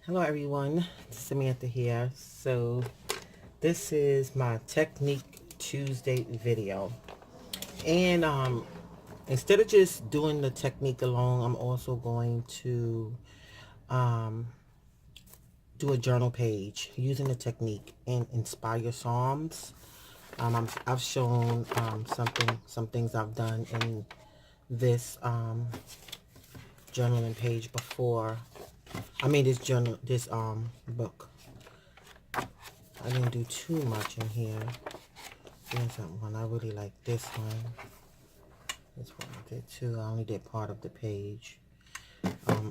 Hello everyone, Samantha here. So this is my Technique Tuesday video. And instead of just doing the technique alone, I'm also going to um, do a journal page using the technique and inspire Psalms. I've shown some things I've done in this journaling page before. I mean this book. I didn't do too much in here. Here's that one. I really like this one. This one I did too. I only did part of the page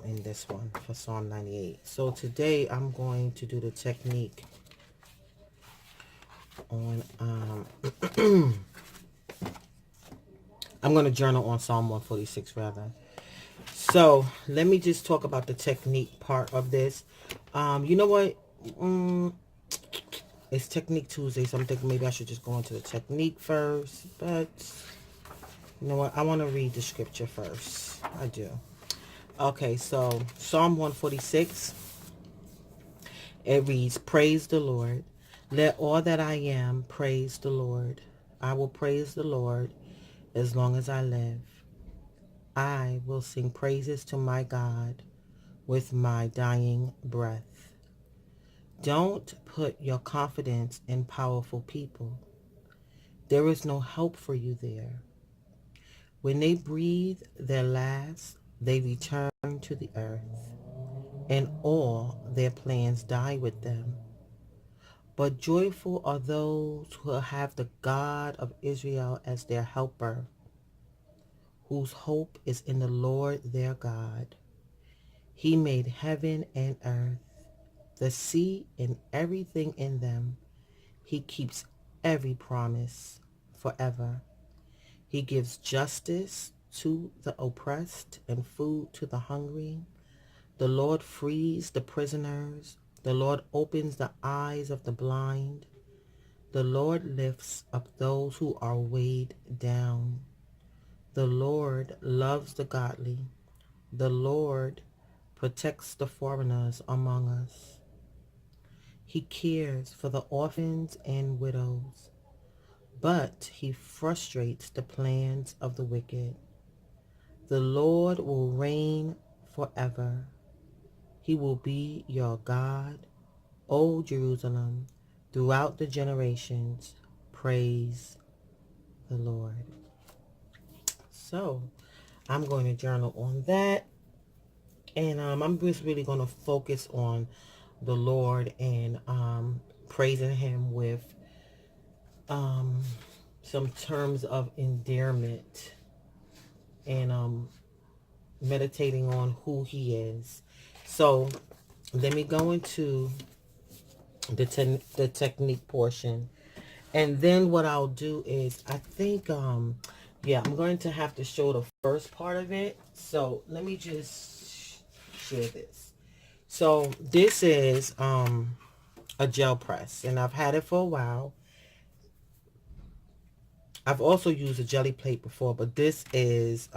in this one for Psalm 98. So today I'm going to do the technique on I'm going to journal on Psalm 146 rather. So let me just talk about the technique part of this. You know what? It's Technique Tuesday, so I'm thinking maybe I should just go into the technique first. But you know what? I want to read the scripture first. I do. Okay, so Psalm 146. It reads, "Praise the Lord. Let all that I am praise the Lord. I will praise the Lord as long as I live. I will sing praises to my God with my dying breath." Don't put your confidence in powerful people. There is no help for you there. When they breathe their last, they return to the earth, and all their plans die with them. But joyful are those who have the God of Israel as their helper, whose hope is in the Lord their God. He made heaven and earth, the sea and everything in them. He keeps every promise forever. He gives justice to the oppressed and food to the hungry. The Lord frees the prisoners. The Lord opens the eyes of the blind. The Lord lifts up those who are weighed down. The Lord loves the godly. The Lord protects the foreigners among us. He cares for the orphans and widows, but he frustrates the plans of the wicked. The Lord will reign forever. He will be your God, O Jerusalem, throughout the generations. Praise the Lord. So I'm going to journal on that. And I'm just really going to focus on the Lord and praising him with some terms of endearment and meditating on who he is. So let me go into the technique portion. And then what I'll do is, I think, yeah, I'm going to have to show the first part of it. So let me just share this. So this is a gel press, and I've had it for a while. I've also used a jelly plate before, but this is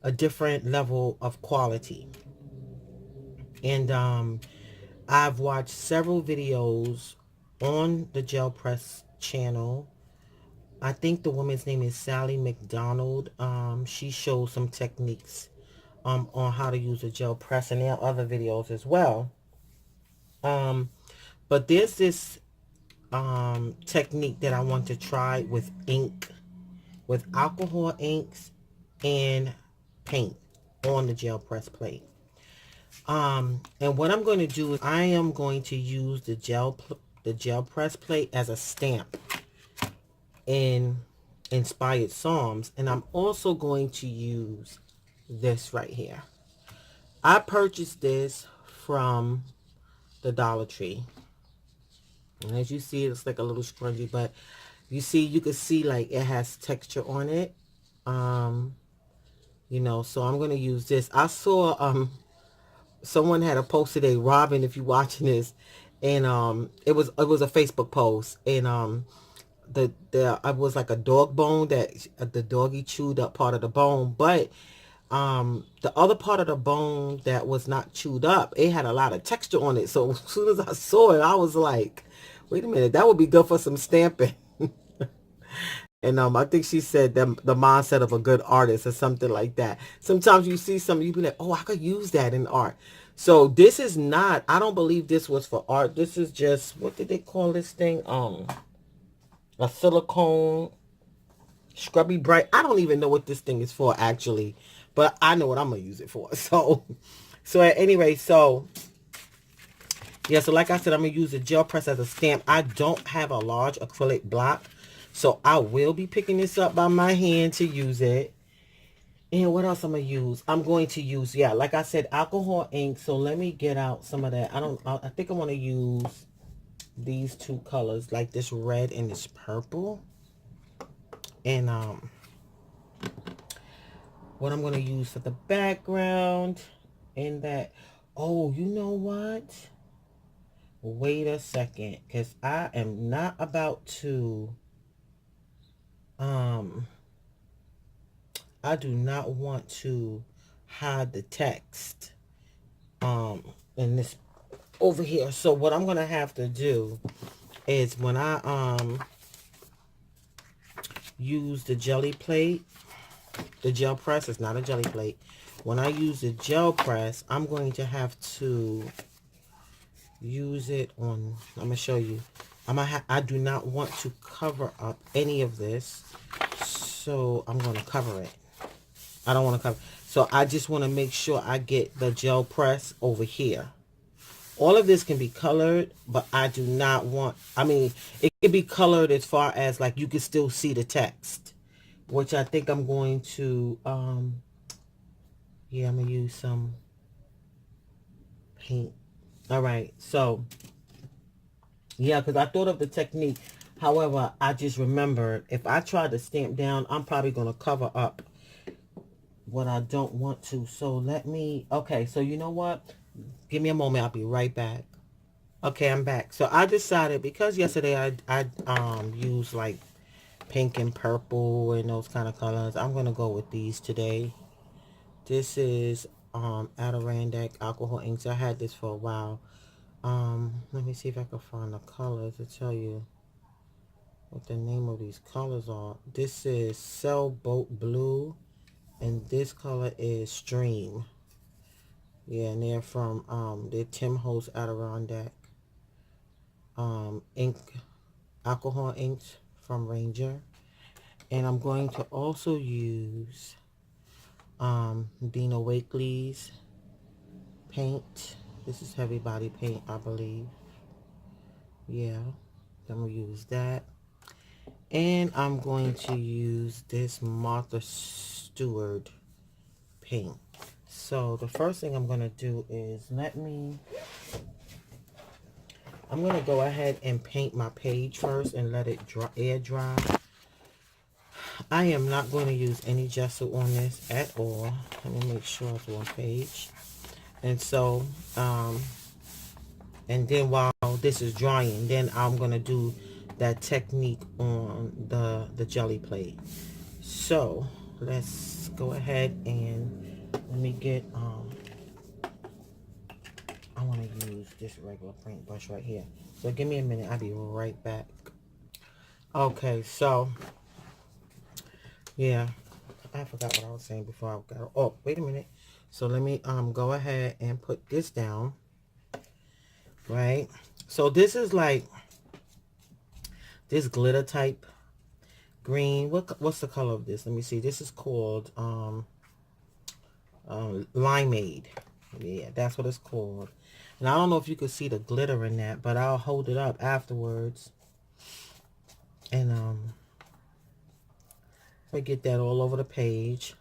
a different level of quality. And I've watched several videos on the gel press channel. I think the woman's name is Sally McDonald. She shows some techniques on how to use a gel press, and there are other videos as well. But there's this technique that I want to try with ink, with alcohol inks and paint on the gel press plate. And what I'm going to do is I am going to use the gel press plate as a stamp in Inspired Psalms, and I'm also going to use this right here. I purchased this from the Dollar Tree, and as you see, it's like a little scrunchie, but you can see like it has texture on it. So I'm going to use this. I saw someone had a post today, Robin, if you're watching this, and it was a Facebook post, and I was like a dog bone that the doggy chewed up part of the bone, but the other part of the bone that was not chewed up, it had a lot of texture on it. So as soon as I saw it, I was like, wait a minute, that would be good for some stamping. And I think she said the mindset of a good artist or something like that. Sometimes you see something, you be like, oh, I could use that in art. So this is not, I don't believe this was for art. This is just, what did they call this thing? A silicone scrubby bright. I don't even know what this thing is for actually, but I know what I'm gonna use it for. So at any rate, so yeah, so like I said, I'm gonna use the gel press as a stamp. I don't have a large acrylic block, so I will be picking this up by my hand to use it. And what else I'm gonna use? I'm going to use, yeah, like I said, alcohol ink. So let me get out some of that. I think I want to use these two colors, like this red and this purple. And what I'm going to use for the background and that, oh, you know what? Wait a second, because I am not about to, I do not want to hide the text, in this over here. So what I'm going to have to do is when I, use the jelly plate, the gel press, it's not a jelly plate. When I use the gel press, I'm going to have to use it on, I'm going to show you. I do not want to cover up any of this, so I'm going to cover it. I don't want to cover. So I just want to make sure I get the gel press over here. All of this can be colored, but I do not want, I mean, it can be colored as far as like you can still see the text, which I think I'm going to, yeah, I'm going to use some paint. All right, so, yeah, because I thought of the technique. However, I just remembered if I try to stamp down, I'm probably going to cover up what I don't want to. So let me, okay, so you know what? Give me a moment. I'll be right back. Okay, I'm back. So I decided, because yesterday I used like pink and purple and those kind of colors, I'm going to go with these today. This is Adirondack alcohol inks. I had this for a while. Let me see if I can find the color to tell you what the name of these colors are. This is Sailboat Blue, and this color is Stream. Yeah, and they're from they're Tim Holtz Adirondack ink, alcohol inks from Ranger. And I'm going to also use Dina Wakley's paint. This is heavy body paint, I believe. Yeah, I'm going to use that. And I'm going to use this Martha Stewart paint. So the first thing I'm going to do is I'm going to go ahead and paint my page first and let it air dry. I am not going to use any gesso on this at all. Let me make sure it's one page. And so, and then while this is drying, then I'm going to do that technique on the jelly plate. So let's go ahead and let me get, I want to use this regular paintbrush right here. So give me a minute. I'll be right back. Okay, so yeah, I forgot what I was saying before I got, oh, wait a minute. So let me go ahead and put this down, right? So this is like this glitter type green. What's the color of this? Let me see. This is called Limeade. Yeah, that's what it's called. And I don't know if you could see the glitter in that, but I'll hold it up afterwards. And I get that all over the page.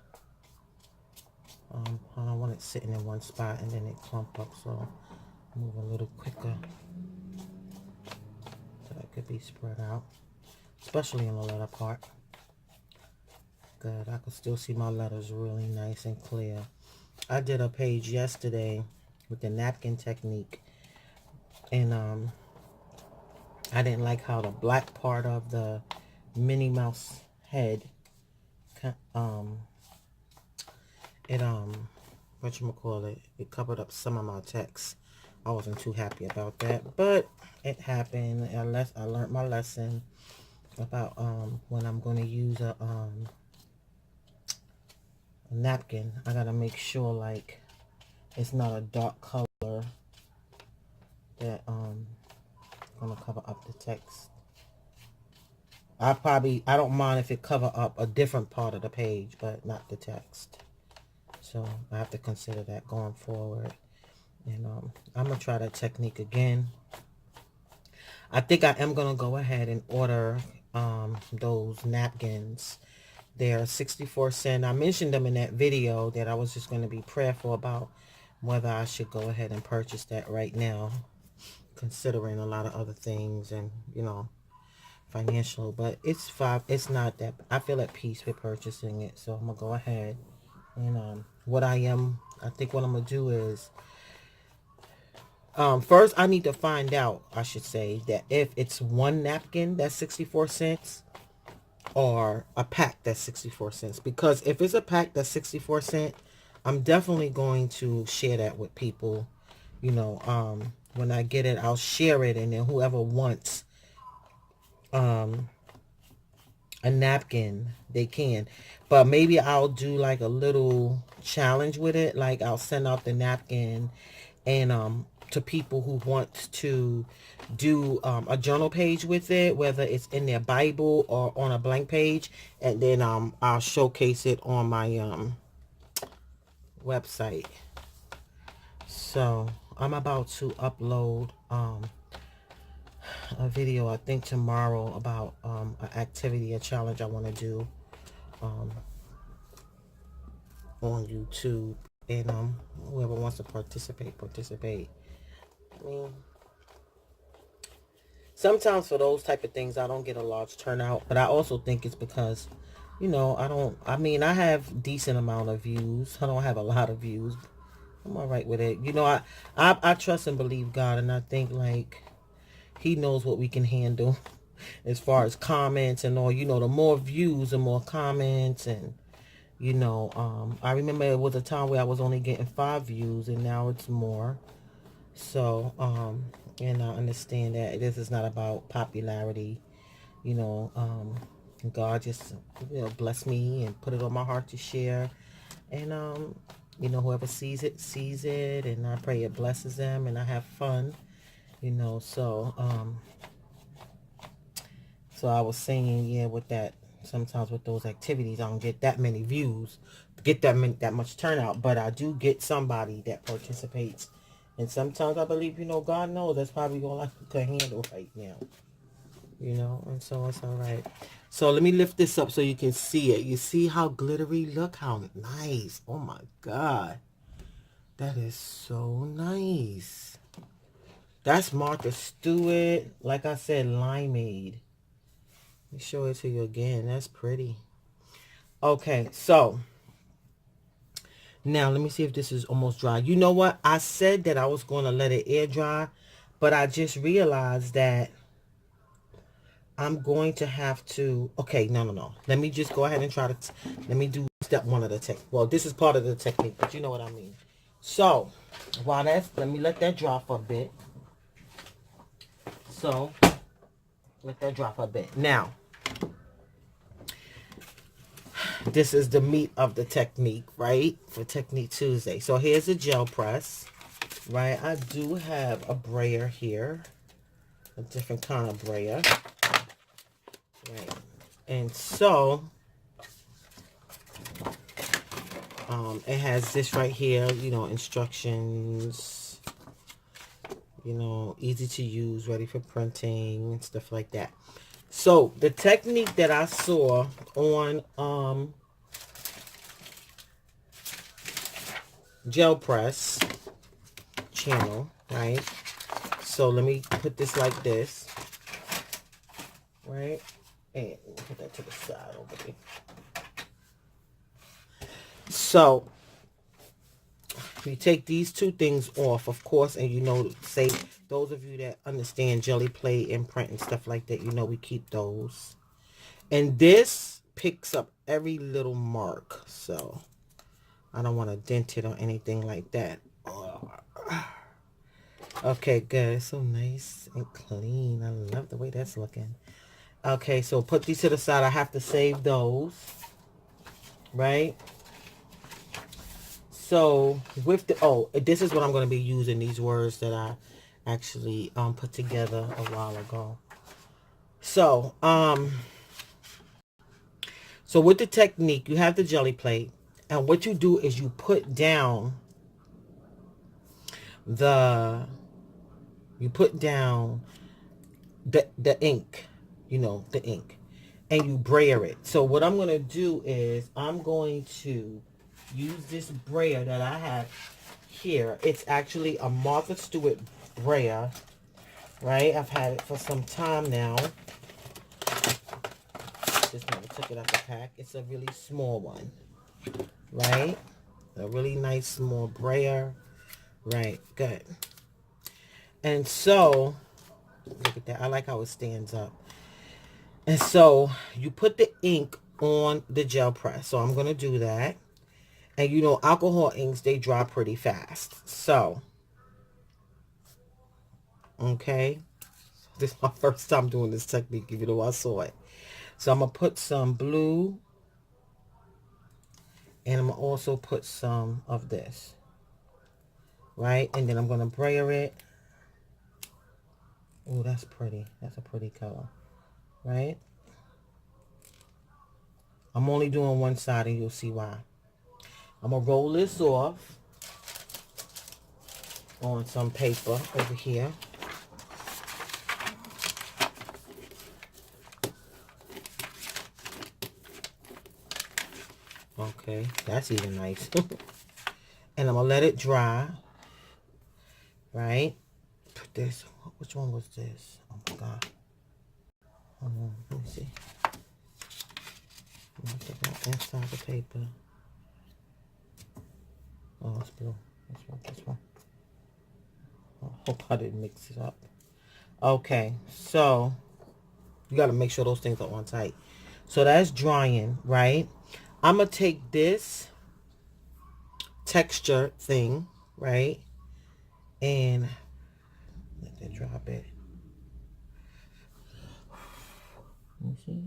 I don't want it sitting in one spot and then it clump up, so move a little quicker so it could be spread out, especially in the letter part. Good, I can still see my letters really nice and clear. I did a page yesterday with the napkin technique, and I didn't like how the black part of the Minnie Mouse head it whatchamacallit, it covered up some of my text. I wasn't too happy about that, but it happened. Unless I learned my lesson about when I'm going to use a napkin, I gotta make sure like it's not a dark color that gonna cover up the text. I don't mind if it cover up a different part of the page, but not the text. So I have to consider that going forward. And I'm gonna try that technique again. I think I am gonna go ahead and order those napkins. They're 64 cents. I mentioned them in that video that I was just going to be prayerful about whether I should go ahead and purchase that right now, considering a lot of other things and, you know, financial. But it's not that. I feel at peace with purchasing it. So I'm going to go ahead. And I think what I'm going to do is, first I need to find out, I should say, that if it's one napkin that's 64 cents, or a pack that's 64 cents. Because if it's a pack that's 64 cents, I'm definitely going to share that with people. You know, when I get it, I'll share it, and then whoever wants a napkin, they can. But maybe I'll do like a little challenge with it. Like I'll send out the napkin and to people who want to do a journal page with it, whether it's in their Bible or on a blank page, and then I'll showcase it on my website. So I'm about to upload a video, I think tomorrow, about an activity, a challenge I want to do on YouTube, and whoever wants to participate. I mean, sometimes for those type of things, I don't get a large turnout, but I also think it's because, you know, I have decent amount of views. I don't have a lot of views. I'm all right with it. You know, I trust and believe God, and I think like he knows what we can handle as far as comments and all. You know, the more views, the more comments, and you know, I remember it was a time where I was only getting 5 views, and now it's more. So, and I understand that this is not about popularity. You know, God just, you know, bless me and put it on my heart to share. And, you know, whoever sees it. And I pray it blesses them and I have fun, you know. So, so I was saying, yeah, with that, sometimes with those activities, I don't get that many views, get that much turnout, but I do get somebody that participates. And sometimes I believe, you know, God knows that's probably all I can handle right now. You know, and so it's all right. So let me lift this up so you can see it. You see how glittery? Look how nice. Oh my God. That is so nice. That's Martha Stewart. Like I said, limeade. Let me show it to you again. That's pretty. Okay, so now let me see if this is almost dry. You know what? I said that I was going to let it air dry, but I just realized that I'm going to have to, okay, no. Let me just go ahead and try to, let me do step 1 of the technique. Well, this is part of the technique, but you know what I mean. So, while that's, let me let that dry for a bit. So, let that dry for a bit. Now, this is the meat of the technique, right? For Technique Tuesday. So, here's a gel press, right? I do have a brayer here, a different kind of brayer. Right. And so, it has this right here, you know, instructions, you know, easy to use, ready for printing, and stuff like that. So, the technique that I saw on Gel Press channel, right? So, let me put this like this, right? And put that to the side over there. So, you take these 2 things off, of course, and you know, say, those of you that understand jelly plate and print and stuff like that, you know we keep those. And this picks up every little mark. So, I don't want to dent it or anything like that. Okay, good. It's so nice and clean. I love the way that's looking. Okay, so put these to the side. I have to save those, right? So with the, oh, this is what I'm going to be using, these words that I actually put together a while ago. So, so with the technique, you have the jelly plate, and what you do is you put down the, the ink, the ink, and you brayer it. So what I'm going to do is I'm going to use this brayer that I have here. It's actually a Martha Stewart brayer, right? I've had it for some time now. Just never took it out the pack. It's a really small one, right? A really nice small brayer. Right, good. And so, look at that. I like how it stands up. And so, you put the ink on the gel press. So, I'm going to do that. And you know, alcohol inks, they dry pretty fast. So, okay. This is my first time doing this technique, even though I saw it. So, I'm going to put some blue. And I'm going to also put some of this. Right? And then I'm going to brayer it. Oh, that's pretty. That's a pretty color. Right? I'm only doing one side and you'll see why. I'm going to roll this off on some paper over here. Okay, that's even nice. And I'm going to let it dry. Right? Put this. Which one was this? Oh my God. Hold on. Let me see. I'm going to take that inside the paper. Oh, it's blue. This one. I hope I didn't mix it up. Okay, so you got to make sure those things are on tight. So that's drying, right? I'm going to take this texture thing, right? And let that dry a bit. Let me see.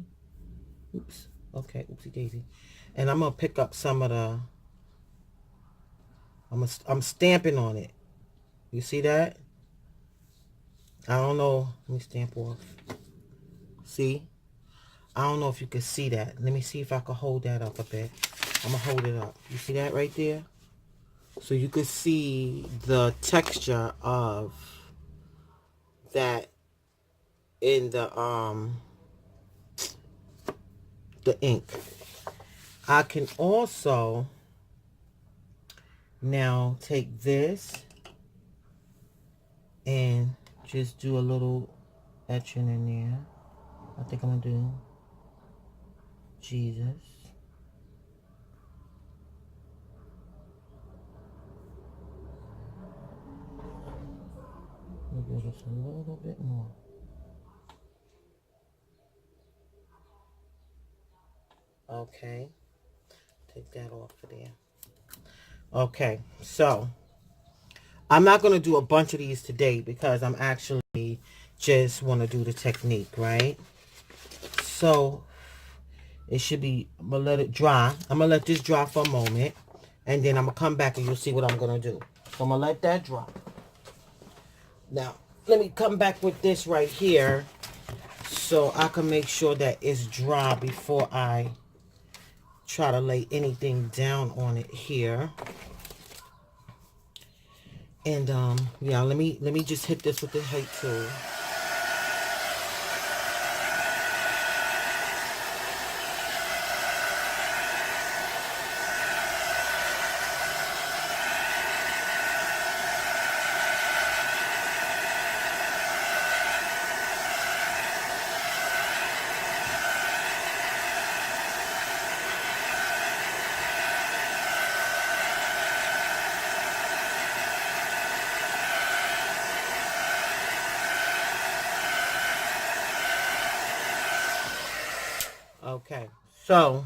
Oops. Okay, oopsie daisy. And I'm going to pick up some of the, I'm stamping on it. You see that? I don't know. Let me stamp off. See? I don't know if you can see that. Let me see if I can hold that up a bit. I'm going to hold it up. You see that right there? So you can see the texture of that in the ink. I can also now take this and just do a little etching in there. I think I'm going to do Jesus. Let me do this a little bit more. Okay. Take that off of there. Okay, so I'm not going to do a bunch of these today because I'm actually just want to do the technique, right? So it should be, I'm going to let it dry. I'm going to let this dry for a moment. And then I'm going to come back and you'll see what I'm going to do. So I'm going to let that dry. Now, let me come back with this right here so I can make sure that it's dry before I try to lay anything down on it here. And yeah, let me just hit this with the height tool. Okay, so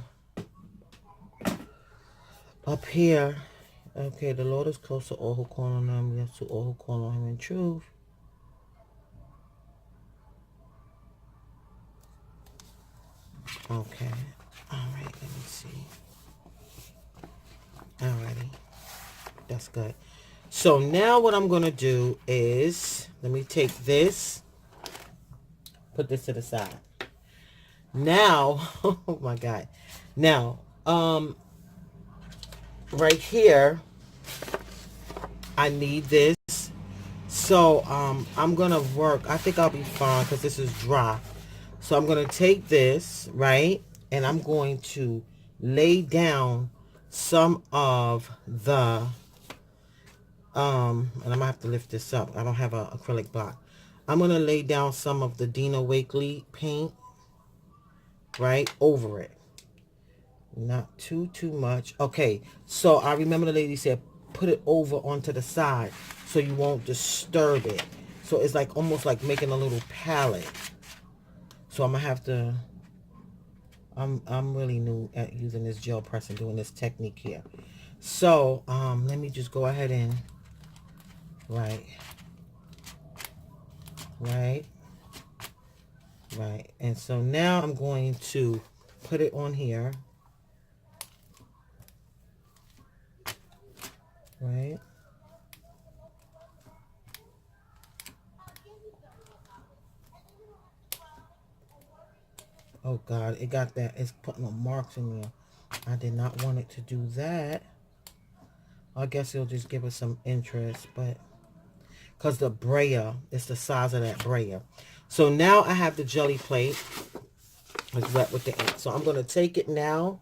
Up here, okay, the Lord is close to all who call on him, yes, to all who call on him in truth. Okay, all right, let me see. Alrighty, that's good. So now what I'm going to do is, let me take this, put this to the side. Now, oh my God. Now, right here, I need this. So, I'm going to work. I think I'll be fine because this is dry. So I'm going to take this, right? And I'm going to lay down some of the, and I'm going to have to lift this up. I don't have an acrylic block. I'm going to lay down some of the Dina Wakley paint, right, over it. Not too much. Okay, so I remember the lady said put it over onto the side so you won't disturb it. So it's like almost like making a little palette. So I'm gonna have to, I'm really new at using this gel press and doing this technique here. So let me just go ahead and right, and so now I'm going to put it on here, right. Oh God, it got that, it's putting the marks in there. I did not want it to do that. I guess it'll just give us some interest, but because the brayer, it's the size of that brayer. So now I have the jelly plate. It's wet with the ink. So I'm going to take it now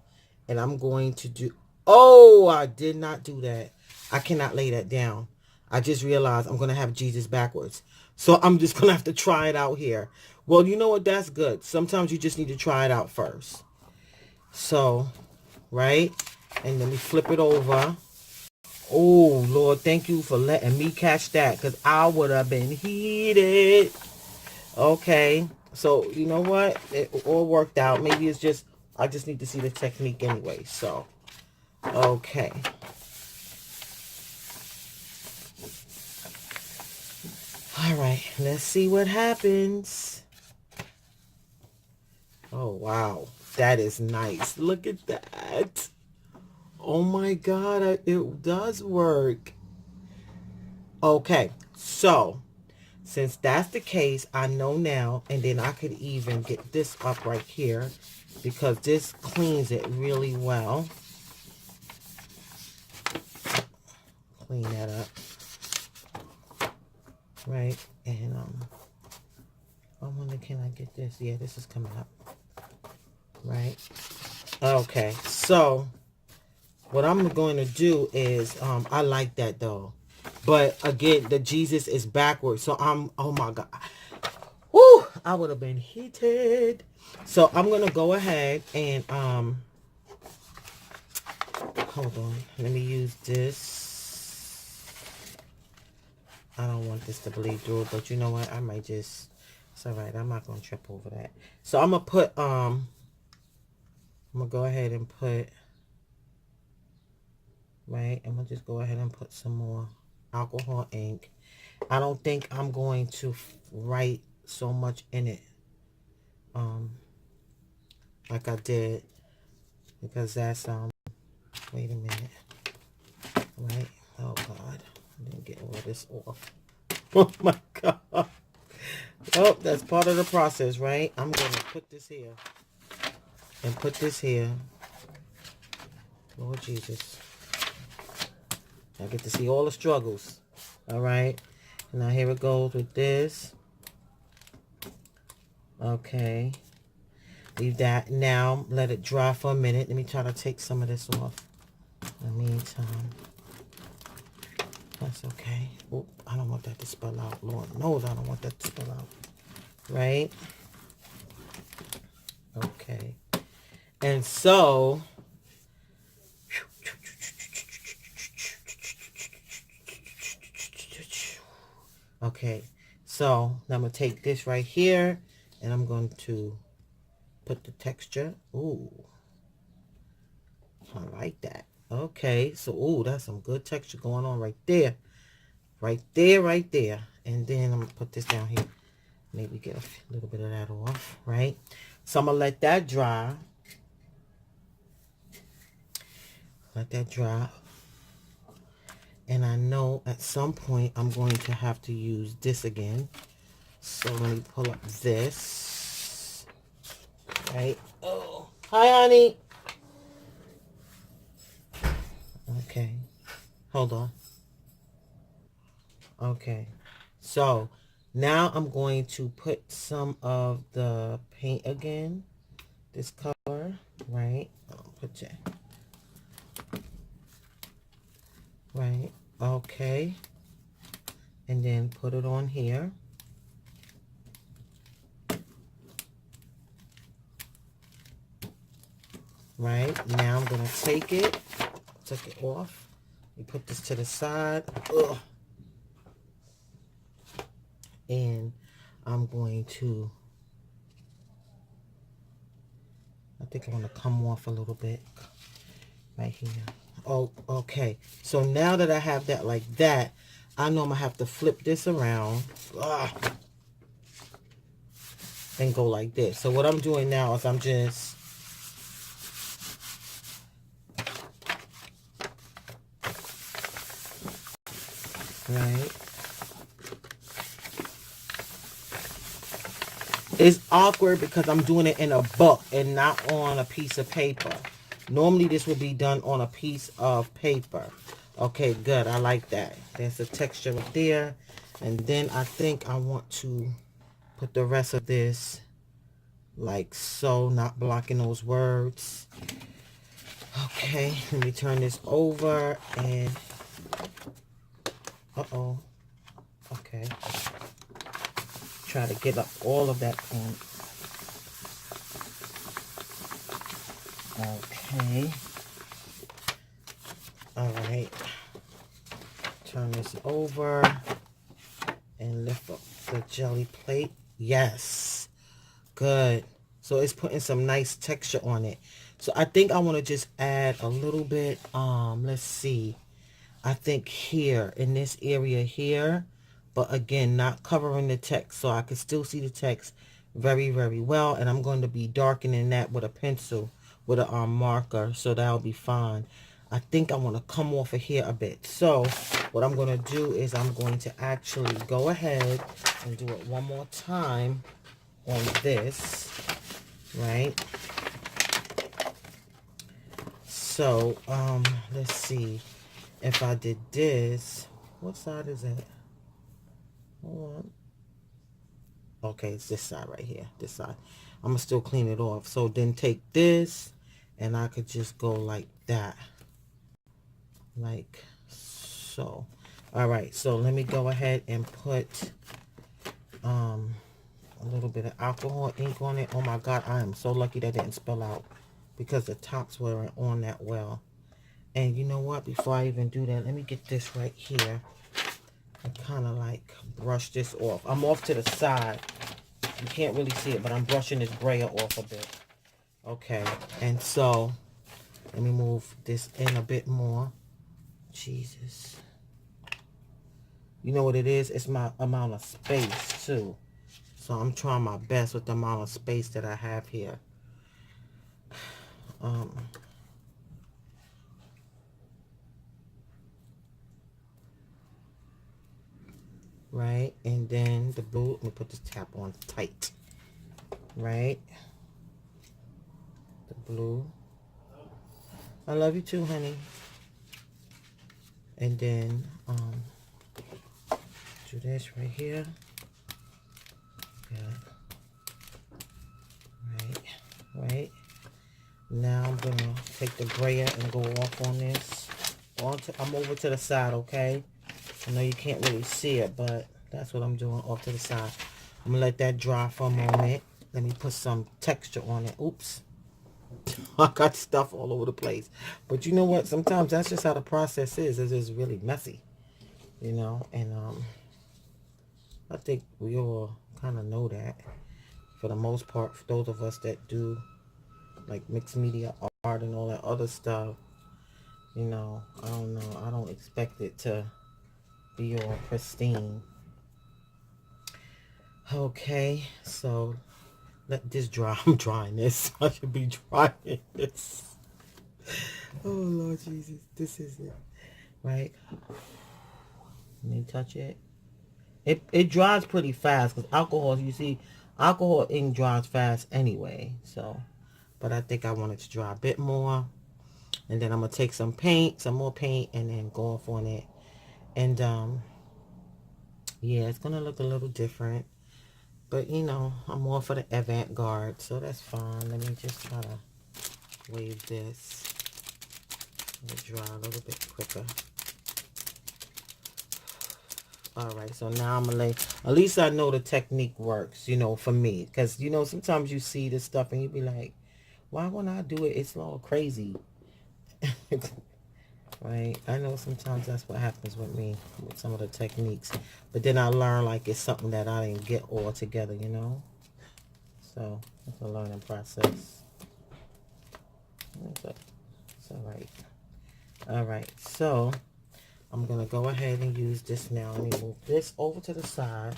and I'm going to do, oh, I did not do that. I cannot lay that down. I just realized I'm going to have Jesus backwards. So I'm just going to have to try it out here. Well, you know what? That's good. Sometimes you just need to try it out first. So, right? And then we flip it over. Oh, Lord, thank you for letting me catch that because I would have been heated. Okay. So, you know what? It all worked out. Maybe it's just, I just need to see the technique anyway. So, okay. All right. Let's see what happens. Oh, wow. That is nice. Look at that. Oh, my God. It does work. Okay. So, since that's the case, I know now, and then I could even get this up right here because this cleans it really well. Clean that up. Right, and I wonder, can I get this? Yeah, this is coming up. Right. Okay, so what I'm going to do is, I like that though. But again, the Jesus is backwards. So oh my God. Woo! I would have been heated. So I'm going to go ahead and, hold on. Let me use this. I don't want this to bleed through, but you know what? I might just, it's all right. I'm not going to trip over that. So I'm going to put, I'm going to go ahead and put, right? I'm going to just go ahead and put some more alcohol ink. I don't think I'm going to write so much in it, like I did, because that's, wait a minute, right? Oh God, I didn't get all this off. Oh my God. Oh, that's part of the process, right? I'm going to put this here and put this here. Lord Jesus. I get to see all the struggles. All right. Now here it goes with this. Okay. Leave that. Now let it dry for a minute. Let me try to take some of this off. In the meantime. That's okay. Oh, I don't want that to spill out. Lord knows I don't want that to spill out. Right? Okay. And so, okay. So, now I'm going to take this right here and I'm going to put the texture. Ooh. I like that. Okay, so, ooh, that's some good texture going on right there. Right there, right there. And then I'm going to put this down here. Maybe get a little bit of that off, right? So I'm going to let that dry. Let that dry. And I know at some point I'm going to have to use this again. So let me pull up this. Right? Oh, hi, honey. Okay. Hold on. Okay. So now I'm going to put some of the paint again. This color, right? I'll put that. Right. Okay. And then put it on here. Right. Now I'm going to take it off. You put this to the side. Ugh. And I'm going to, I think I want to come off a little bit right here. Oh, okay. So now that I have that like that, I know I'm going to have to flip this around. And go like this. So what I'm doing now is I'm just right. It's awkward because I'm doing it in a book and not on a piece of paper. Normally this would be done on a piece of paper. Okay, good. I like that. There's a texture right there. And then I think I want to put the rest of this like so, not blocking those words. Okay, let me turn this over and uh-oh. Okay. Try to get up all of that paint. Okay. All right. Turn this over and lift up the jelly plate. Yes. Good. So it's putting some nice texture on it. So I think I want to just add a little bit. Let's see. I think here in this area here, but again, not covering the text, so I can still see the text very, very well. And I'm going to be darkening that with a pencil, with a marker, so that'll be fine. I think I want to come off of here a bit. So what I'm going to do is I'm going to actually go ahead and do it one more time on this, right? So let's see. If I did this, what side is that? Hold on. Okay, it's this side right here. This side. I'm going to still clean it off. So then take this, and I could just go like that. Like so. All right, so let me go ahead and put a little bit of alcohol ink on it. Oh my God, I am so lucky that didn't spill out because the tops weren't on that well. And you know what? Before I even do that, let me get this right here and kind of like brush this off. I'm off to the side. You can't really see it, but I'm brushing this brayer off a bit. Okay, and so let me move this in a bit more. Jesus. You know what it is? It's my amount of space too. So I'm trying my best with the amount of space that I have here. Right, and then the blue, let me put this tap on tight. Right, the blue. I love you too, honey. And then do this right here. Good. Right. Now I'm gonna take the brayer and go off on this. I'm over to the side, okay? I know you can't really see it, but that's what I'm doing, off to the side. I'm gonna let that dry for a moment. Let me put some texture on it. Oops. I got stuff all over the place. But you know what? Sometimes that's just how the process is. It's just really messy. You know? And I think we all kind of know that. For the most part, for those of us that do like mixed media art and all that other stuff, You know, I don't know. I don't expect it to be all pristine. Okay, so let this dry. I'm drying this. I should be drying this. Oh, Lord Jesus. This is it. Right? Let me touch it. It dries pretty fast because alcohol, you see, alcohol ink dries fast anyway. So, but I think I want it to dry a bit more. And then I'm going to take some paint, some more paint, and then go off on it. And, yeah, it's going to look a little different. But, you know, I'm more for the avant-garde, so that's fine. Let me just try to wave this. Let it dry a little bit quicker. Alright, so now I'm going to lay... At least I know the technique works, you know, for me. Because, you know, sometimes you see this stuff and you be like, why when I do it, it's all crazy. Right? I know sometimes that's what happens with me, with some of the techniques. But then I learn like it's something that I didn't get all together, you know? So, it's a learning process. It's alright. Alright, so I'm going to go ahead and use this now. Let me move this over to the side.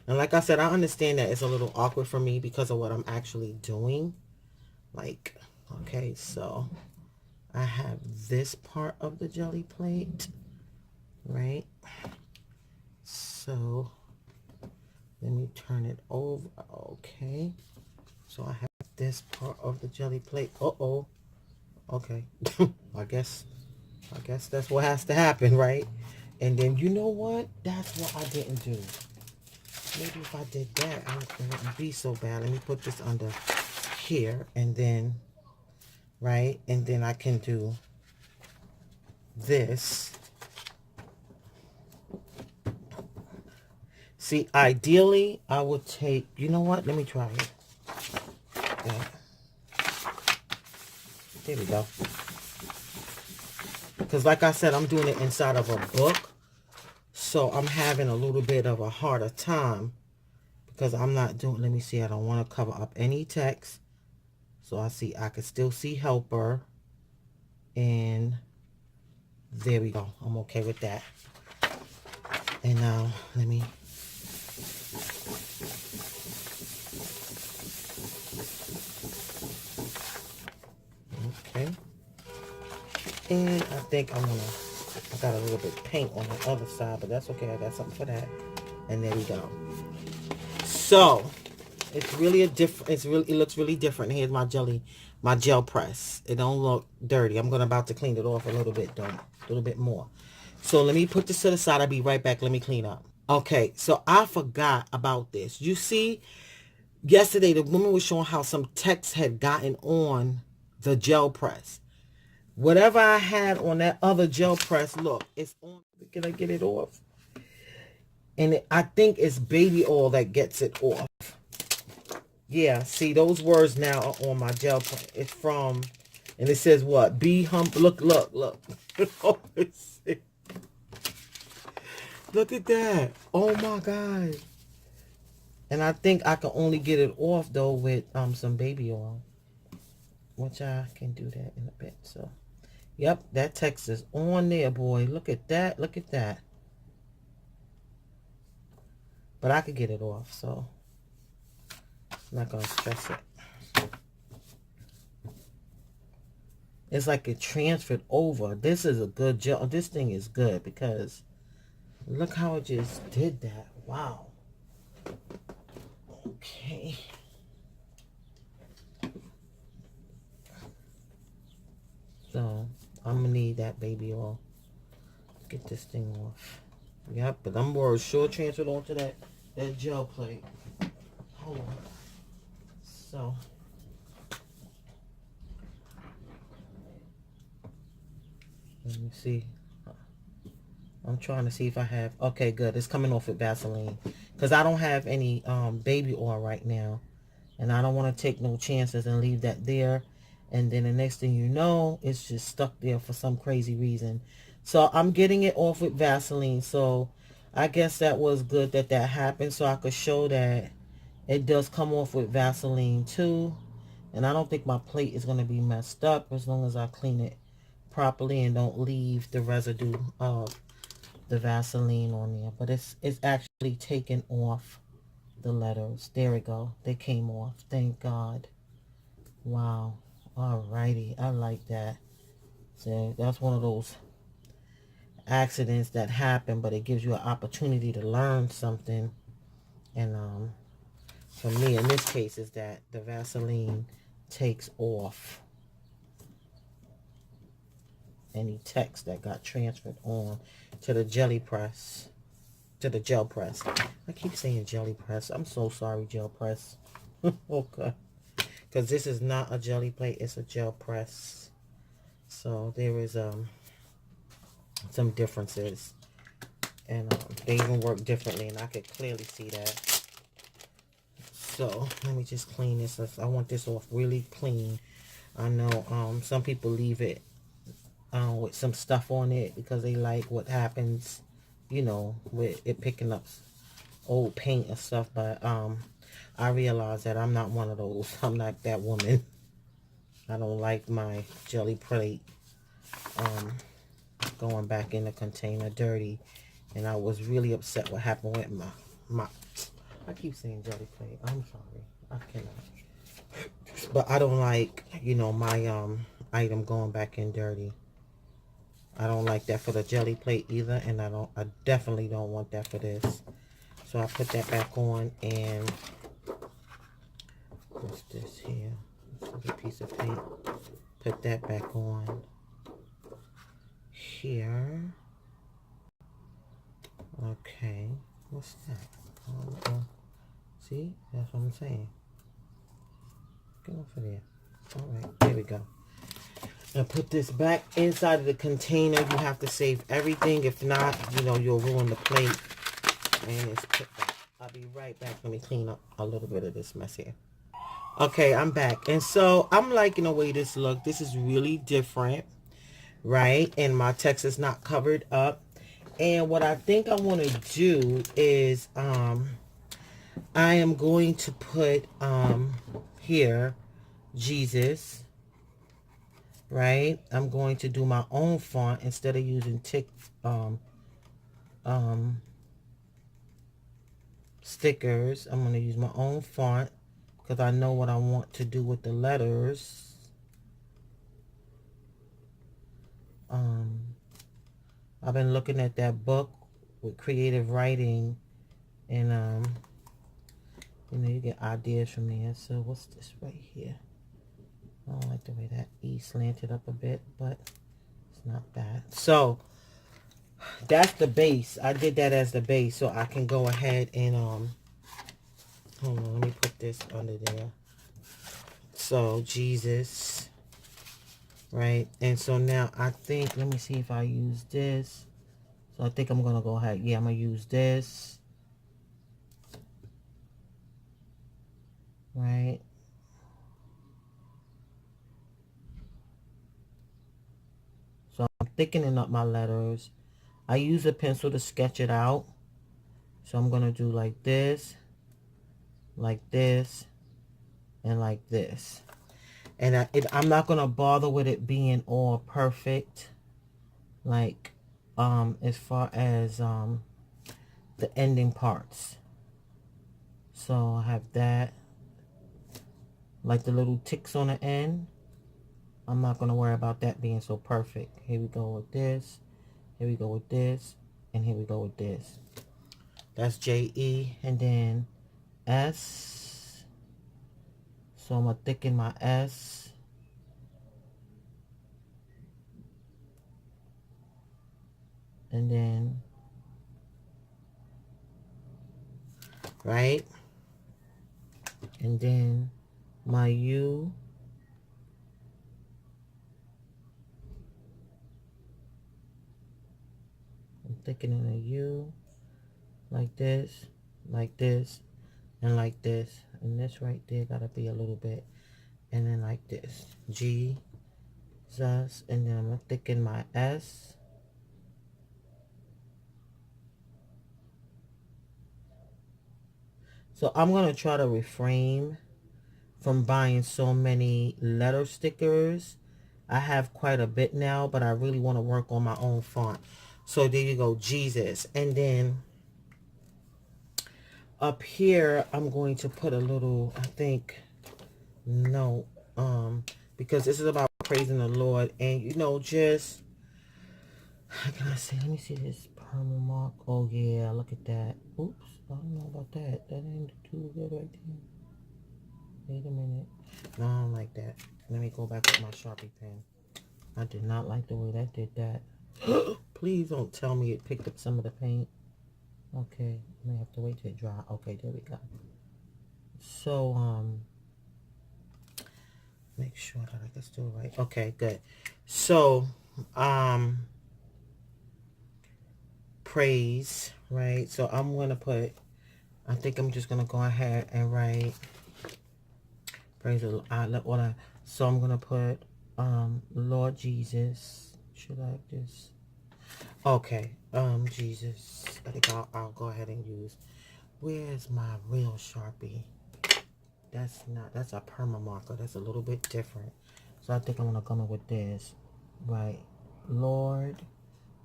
And like I said, I understand that it's a little awkward for me because of what I'm actually doing. Like, okay, so I have this part of the jelly plate, right? So let me turn it over. Okay, so I have this part of the jelly plate. Okay. I guess that's what has to happen, right? And then you know what? That's what I didn't do. Maybe if I did that, it wouldn't be so bad. Let me put this under here, and then, right? And then I can do this. See, ideally, I would take, you know what? Let me try it. Yeah. There we go. Because like I said, I'm doing it inside of a book. So I'm having a little bit of a harder time. Because I'm not doing, let me see, I don't want to cover up any text. So I can still see helper. And there we go. I'm okay with that. And now, let me... Okay. And I think I got a little bit of paint on the other side, but that's okay. I got something for that. And there we go. So, it's really it looks really different. Here's my gel press. It don't look dirty. I'm about to clean it off a little bit, though. A little bit more. So, let me put this to the side. I'll be right back. Let me clean up. Okay, so I forgot about this. You see, yesterday the woman was showing how some text had gotten on the gel press. Whatever I had on that other gel press, look, it's on. Can I get it off? And I think it's baby oil that gets it off. Yeah, see, those words now are on my gel press. It's from, and it says what? Be humble. Look. Look at that. Oh my God. And I think I can only get it off though with some baby oil. Which I can do that in a bit. So, yep, that text is on there, boy. Look at that. Look at that. But I could get it off, so I'm not going to stress it. It's like it transferred over. This is a good gel. This thing is good because look how it just did that. Wow. Okay. So, I'm going to need that baby oil. Get this thing off. Yep, but I'm more sure transferred onto that gel plate. Hold on. So. Let me see. I'm trying to see if I have... Okay, good. It's coming off with Vaseline. Because I don't have any baby oil right now. And I don't want to take no chances and leave that there. And then the next thing you know, it's just stuck there for some crazy reason. So I'm getting it off with Vaseline. So I guess that was good that happened. So I could show that it does come off with Vaseline too. And I don't think my plate is going to be messed up as long as I clean it properly and don't leave the residue of the Vaseline on there. But it's actually taken off the letters. There we go. They came off. Thank God. Wow. Alrighty. I like that. So that's one of those accidents that happen, but it gives you an opportunity to learn something. And for me, in this case, is that the Vaseline takes off any text that got transferred on to the jelly press, to the gel press. I keep saying jelly press. I'm so sorry, gel press. Okay. Because this is not a jelly plate, it's a gel press. So there is some differences. And they even work differently, and I could clearly see that. So let me just clean this. I want this off really clean. I know some people leave it with some stuff on it because they like what happens, you know, with it picking up old paint and stuff. But I realize that I'm not one of those. I'm not that woman. I don't like my jelly plate going back in the container dirty. And I was really upset what happened with my I keep saying jelly plate. I'm sorry. I cannot. But I don't like, you know, my item going back in dirty. I don't like that for the jelly plate either, and I definitely don't want that for this. So I put that back on, and what's this here? This is a piece of paint. Put that back on here. Okay, what's that? See, that's what I'm saying. Get off of there. All right, there we go. And put this back inside of the container. You have to save everything. If not, you know, you'll ruin the plate. And it's put back. I'll be right back. Let me clean up a little bit of this mess here. Okay, I'm back. And so I'm liking the way this looks. This is really different, right? And my text is not covered up. And what I think I want to do is I am going to put here Jesus, right? I'm going to do my own font instead of using stickers. I'm going to use my own font because I know what I want to do with the letters. I've been looking at that book with creative writing, and you know, you get ideas from there. So what's this right here? I don't like the way that E slanted up a bit, but it's not bad. So that's the base. I did that as the base, so I can go ahead and hold on, let me put this under there. So Jesus, right? And so now I think, let me see if I use this. So I think I'm gonna go ahead. Yeah, I'm gonna use this, right? So I'm thickening up my letters. I use a pencil to sketch it out. So I'm gonna do like this, and like this. And I'm not gonna bother with it being all perfect, like as far as the ending parts. So I have that, like the little ticks on the end. I'm not gonna worry about that being so perfect. Here we go with this, here we go with this, and here we go with this. That's J-E, and then S. So I'm gonna thicken my S. And then, right? And then my U. I'm thickening a U like this, and like this. And this right there gotta be a little bit. And then like this. G, Jesus. And then I'm gonna thicken my S. So I'm gonna try to refrain from buying so many letter stickers I have quite a bit now, but I really want to work on my own font. So there you go, Jesus. And then up here, I'm going to put a little, I think, no, because this is about praising the Lord. And, you know, just, how can I say, let me see this perma mark. Oh, yeah, look at that. Oops, I don't know about that. That ain't too good right there. Wait a minute. No, I don't like that. Let me go back with my Sharpie pen. I did not like the way that did that. Please don't tell me it picked up some of the paint. Okay, I may have to wait till it dry. Okay, there we go. So, make sure that I can still write. Okay, good. So, praise, right? So I'm gonna put, I think I'm just gonna go ahead and write praise the Lord. So I'm gonna put Lord Jesus. Should I just, okay, Jesus. I think I'll go ahead and use, where's my real Sharpie? That's a perma marker. That's a little bit different. So I think I'm gonna come up with this. Right. Lord.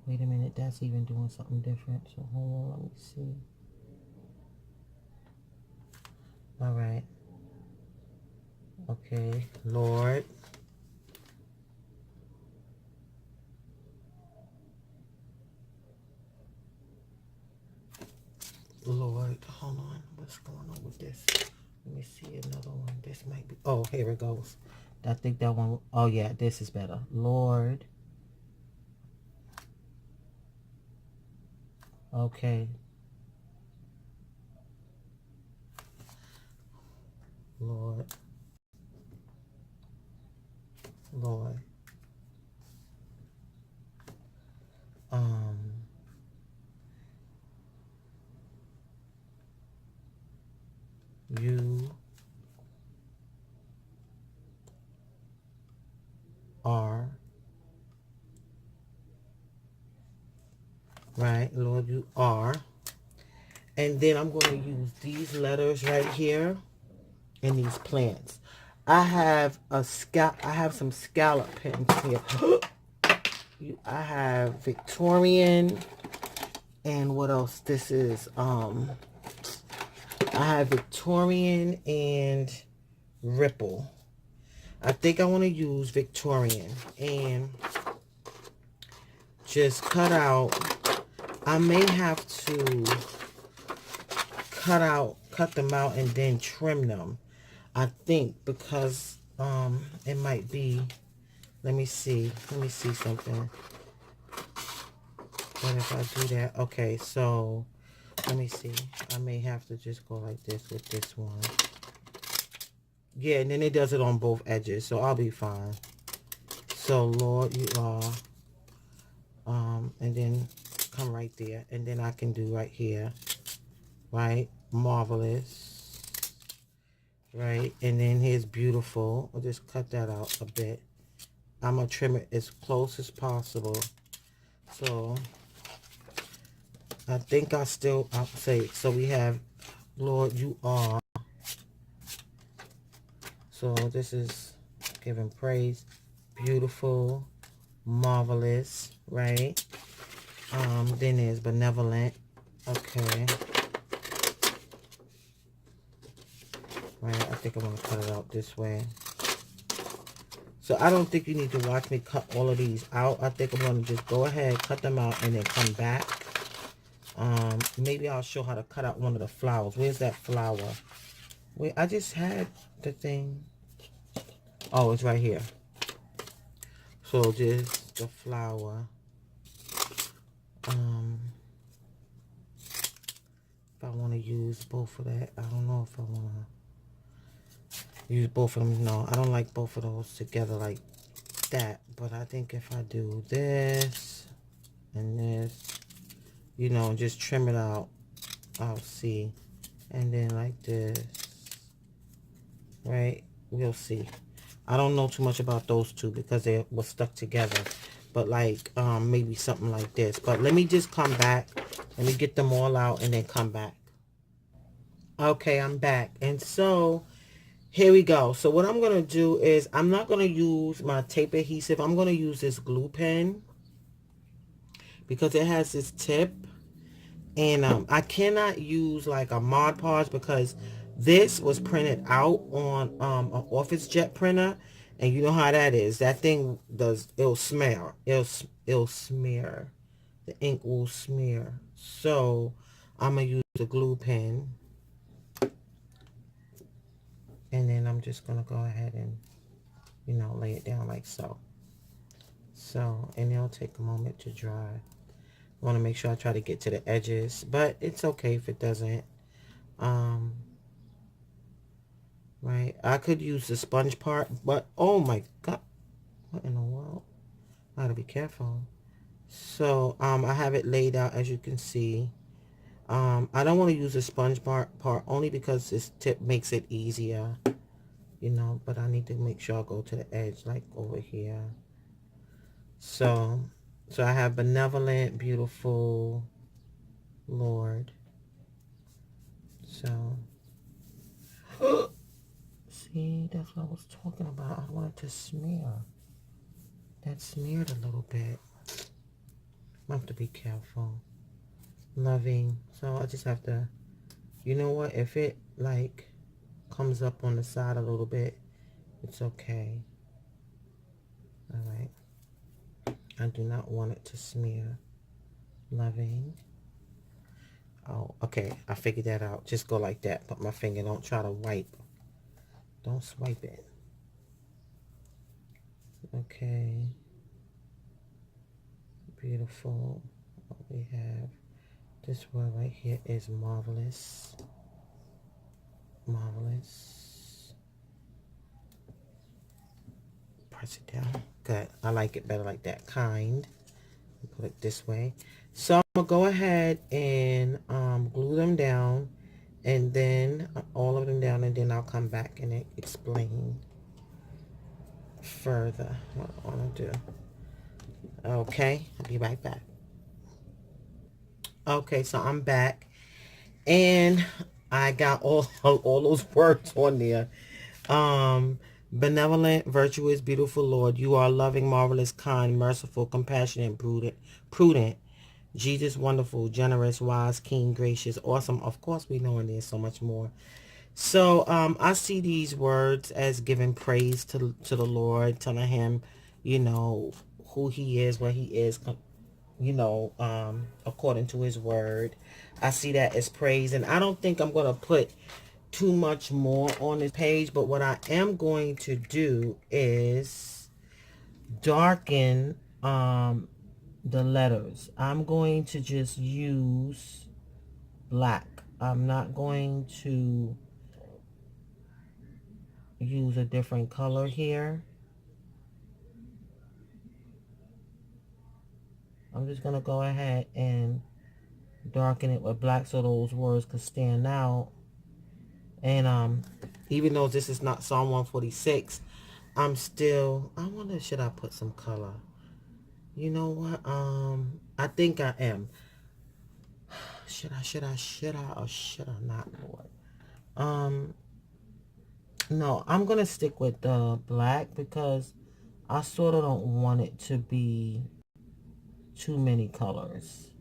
Wait a minute, that's even doing something different. So hold on, let me see. Alright. Okay. Lord. Lord. Hold on. What's going on with this? Let me see another one. This might be, oh, here it goes. I think that one, oh yeah, this is better. Lord. Okay. Lord. Lord. You are, right? Lord, you are. And then I'm going to use these letters right here in these plants. I have some scallop pens here. I have Victorian, and what else? This is I have Victorian and Ripple. I think I want to use Victorian and just cut out. I may have to cut them out and then trim them. I think because it might be, let me see something. What if I do that? Okay, so let me see. I may have to just go like this with this one. Yeah, and then it does it on both edges, so I'll be fine. So Lord, you are, and then come right there, and then I can do right here, right? Marvelous, right? And then here's beautiful. I'll just cut that out a bit. I'm gonna trim it as close as possible. So I think I'll say, so we have Lord, you are. So this is giving praise, beautiful, marvelous, right? Then there's benevolent. Okay. Right, I think I'm gonna cut it out this way. So I don't think you need to watch me cut all of these out. I think I'm gonna just go ahead, cut them out, and then come back. Maybe I'll show how to cut out one of the flowers. Where's that flower? Wait, I just had the thing. Oh, it's right here. So just the flower. If I want to use both of that, I don't know if I want to use both of them. No, I don't like both of those together like that. But I think if I do this and this, you know, just trim it out, I'll see. And then like this, right? We'll see. I don't know too much about those two because they were stuck together. But like, maybe something like this. But let me just come back. Let me get them all out and then come back. Okay, I'm back. And so Here we go. So what I'm going to do is I'm not going to use my tape adhesive. I'm going to use this glue pen because it has this tip. And I cannot use like a Mod Podge because this was printed out on an Office Jet printer. And you know how that is. That thing does, it'll smear. It'll smear. The ink will smear. So I'm going to use a glue pen. And then I'm just going to go ahead and, you know, lay it down like so. So, and it'll take a moment to dry. I want to make sure I try to get to the edges, but it's okay if it doesn't. Right, I could use the sponge part, but oh my god, what in the world? I gotta be careful. So, I have it laid out as you can see. I don't want to use the sponge part only because this tip makes it easier, you know, but I need to make sure I go to the edge, like over here. So I have benevolent, beautiful Lord. So, see, that's what I was talking about. I wanted to smear. That smeared a little bit. I have to be careful. Loving. So I just have to, you know what? If it like comes up on the side a little bit, it's okay. All right. I do not want it to smear. Loving. Oh, okay. I figured that out. Just go like that. Put my finger. Don't try to wipe. Don't swipe it. Okay. Beautiful. What we have. This word right here is marvelous. Marvelous. Press it down. Good. I like it better like that. Kind. Put it this way. So I'm going to go ahead and glue them down. And then all of them down. And then I'll come back and explain further what I want to do. Okay. I'll be right back. Okay. So I'm back. And I got all those words on there. Benevolent, virtuous, beautiful Lord, you are loving, marvelous, kind, merciful, compassionate, prudent, Jesus, wonderful, generous, wise, keen, gracious, awesome. Of course, we know, and there's so much more. So, I see these words as giving praise to the Lord, telling him, you know, who he is, what he is, you know, according to his word. I see that as praise, and I don't think I'm going to put too much more on this page, but what I am going to do is darken the letters. I'm going to just use black. I'm not going to use a different color here. I'm just going to go ahead and darken it with black so those words could stand out. And even though this is not Psalm 146, I'm still, I wonder, should I put some color? You know what? I think I am. Should I, or should I not, Lord? No, I'm going to stick with the black because I sort of don't want it to be too many colors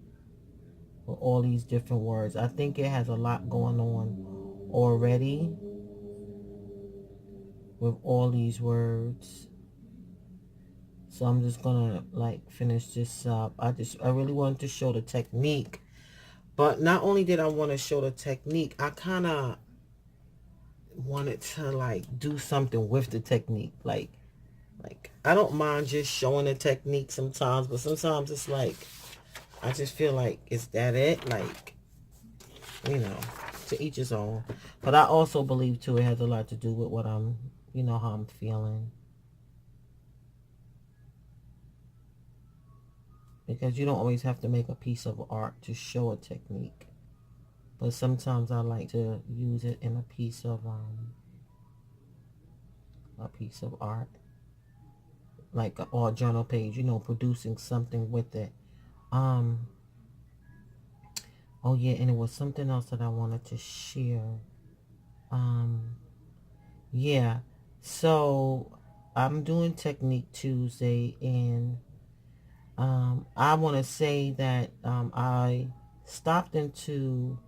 for all these different words. I think it has a lot going on already with all these words. So I'm just gonna like finish this up. I really wanted to show the technique, but not only did I want to show the technique, I kind of wanted to like do something with the technique. Like I don't mind just showing the technique sometimes, but sometimes it's like I just feel like, is that it? Like, you know, to each his own. But I also believe too it has a lot to do with what I'm, you know, how I'm feeling. Because you don't always have to make a piece of art to show a technique. But sometimes I like to use it in a piece of art. Like a art journal page, you know, producing something with it. Oh yeah, and it was something else that I wanted to share. yeah. So I'm doing Technique Tuesday, and I want to say that I stopped into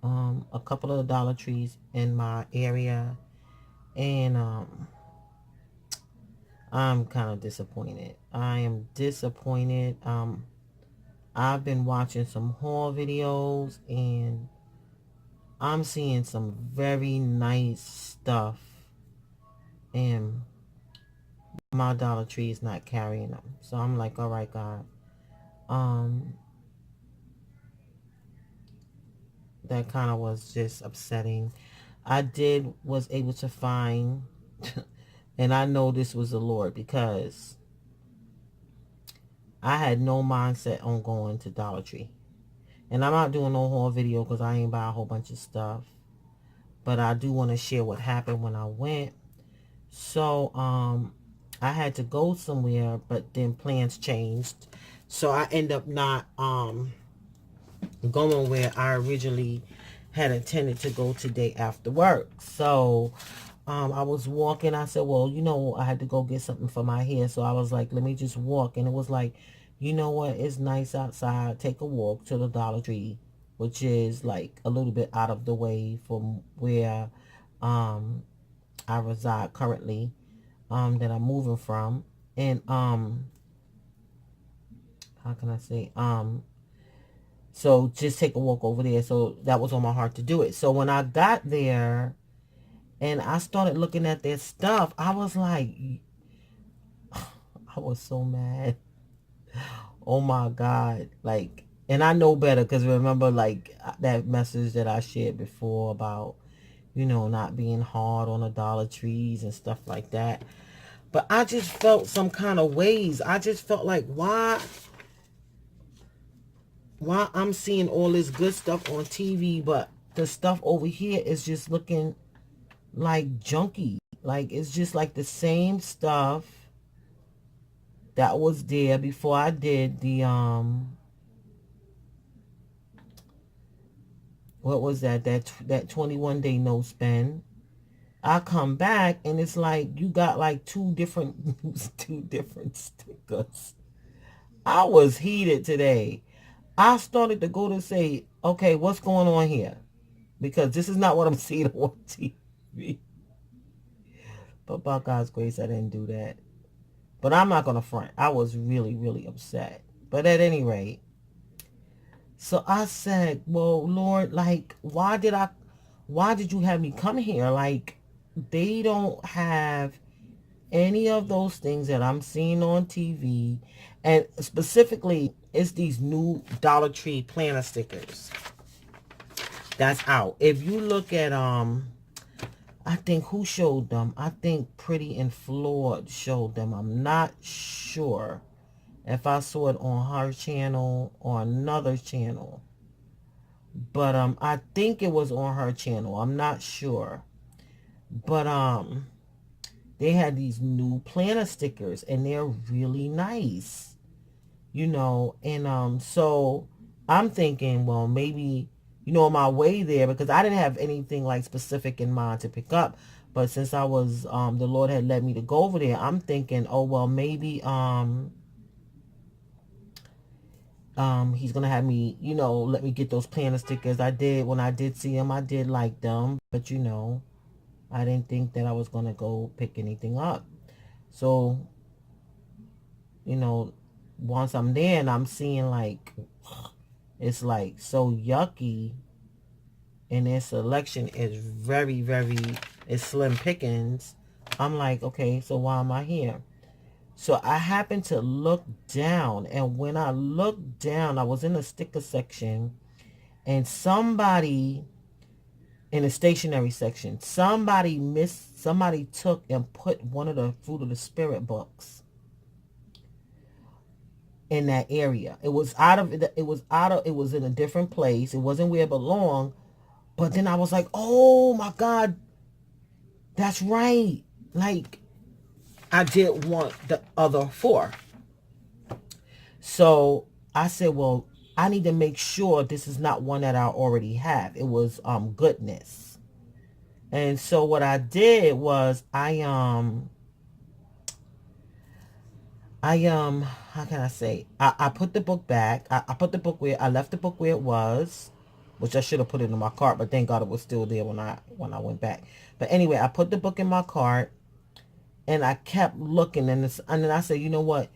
a couple of the Dollar Trees in my area, and I'm kind of disappointed. I am disappointed. I've been watching some haul videos, and I'm seeing some very nice stuff, and my Dollar Tree is not carrying them. So I'm like, all right, God. Um, that kind of was just upsetting. Was able to find, and I know this was the Lord, because I had no mindset on going to Dollar Tree. And I'm not doing no haul video because I ain't buy a whole bunch of stuff. But I do want to share what happened when I went. So, I had to go somewhere, but then plans changed. So I end up not going where I originally had intended to go today after work. So I was walking. I said, well, I had to go get something for my hair. So I was like, let me just walk. And it was like, you know what? It's nice outside. Take a walk to the Dollar Tree, which is like a little bit out of the way from where I reside currently, that I'm moving from. And how can I say? So just take a walk over there. So that was on my heart to do it. So when I got there and I started looking at their stuff, I was like, I was so mad. Oh my God. Like, and I know better, because remember, like, that message that I shared before about, not being hard on the Dollar Trees and stuff like that. But I just felt some kind of ways. I just felt like, why I'm seeing all this good stuff on TV, but the stuff over here is just looking like junky. Like, it's just like the same stuff that was there before I did the what was that 21 day no spend. I come back and it's like you got like two different stickers. I was heated today. I started to go to say, okay, what's going on here? Because this is not what I'm seeing on TV. But by God's grace, I didn't do that. But I'm not going to front. I was really, really upset. But at any rate, so I said, well, Lord, like, why did you have me come here? Like, they don't have any of those things that I'm seeing on TV. And specifically, it's these new Dollar Tree planner stickers that's out. If you look at, I think who showed them? I think Pretty and Flawed showed them. I'm not sure if I saw it on her channel or another channel. But I think it was on her channel. I'm not sure. But they had these new planner stickers and they're really nice. And so I'm thinking, well, maybe, on my way there, because I didn't have anything like specific in mind to pick up. But since I was the Lord had led me to go over there, I'm thinking, oh well, maybe he's gonna have me, let me get those planner stickers. I did, when I did see them, I did like them, but I didn't think that I was gonna go pick anything up. So, once I'm there and I'm seeing like it's like so yucky, and their selection is very, very, it's slim pickings. I'm like, okay, so why am I here? So I happened to look down, and when I looked down, I was in the sticker section, and somebody in the stationery section, somebody took and put one of the Fruit of the Spirit books in that area. It was in a different place. It wasn't where it belonged. But then I was like, oh my God, that's right. Like, I did want the other 4. So I said, well, I need to make sure this is not one that I already have. It was Goodness. And so what I did was how can I say? I put the book back. I put the book where I left the book where it was, which I should have put it in my cart, but thank God it was still there when I went back. But anyway, I put the book in my cart and I kept looking, and then I said, you know what?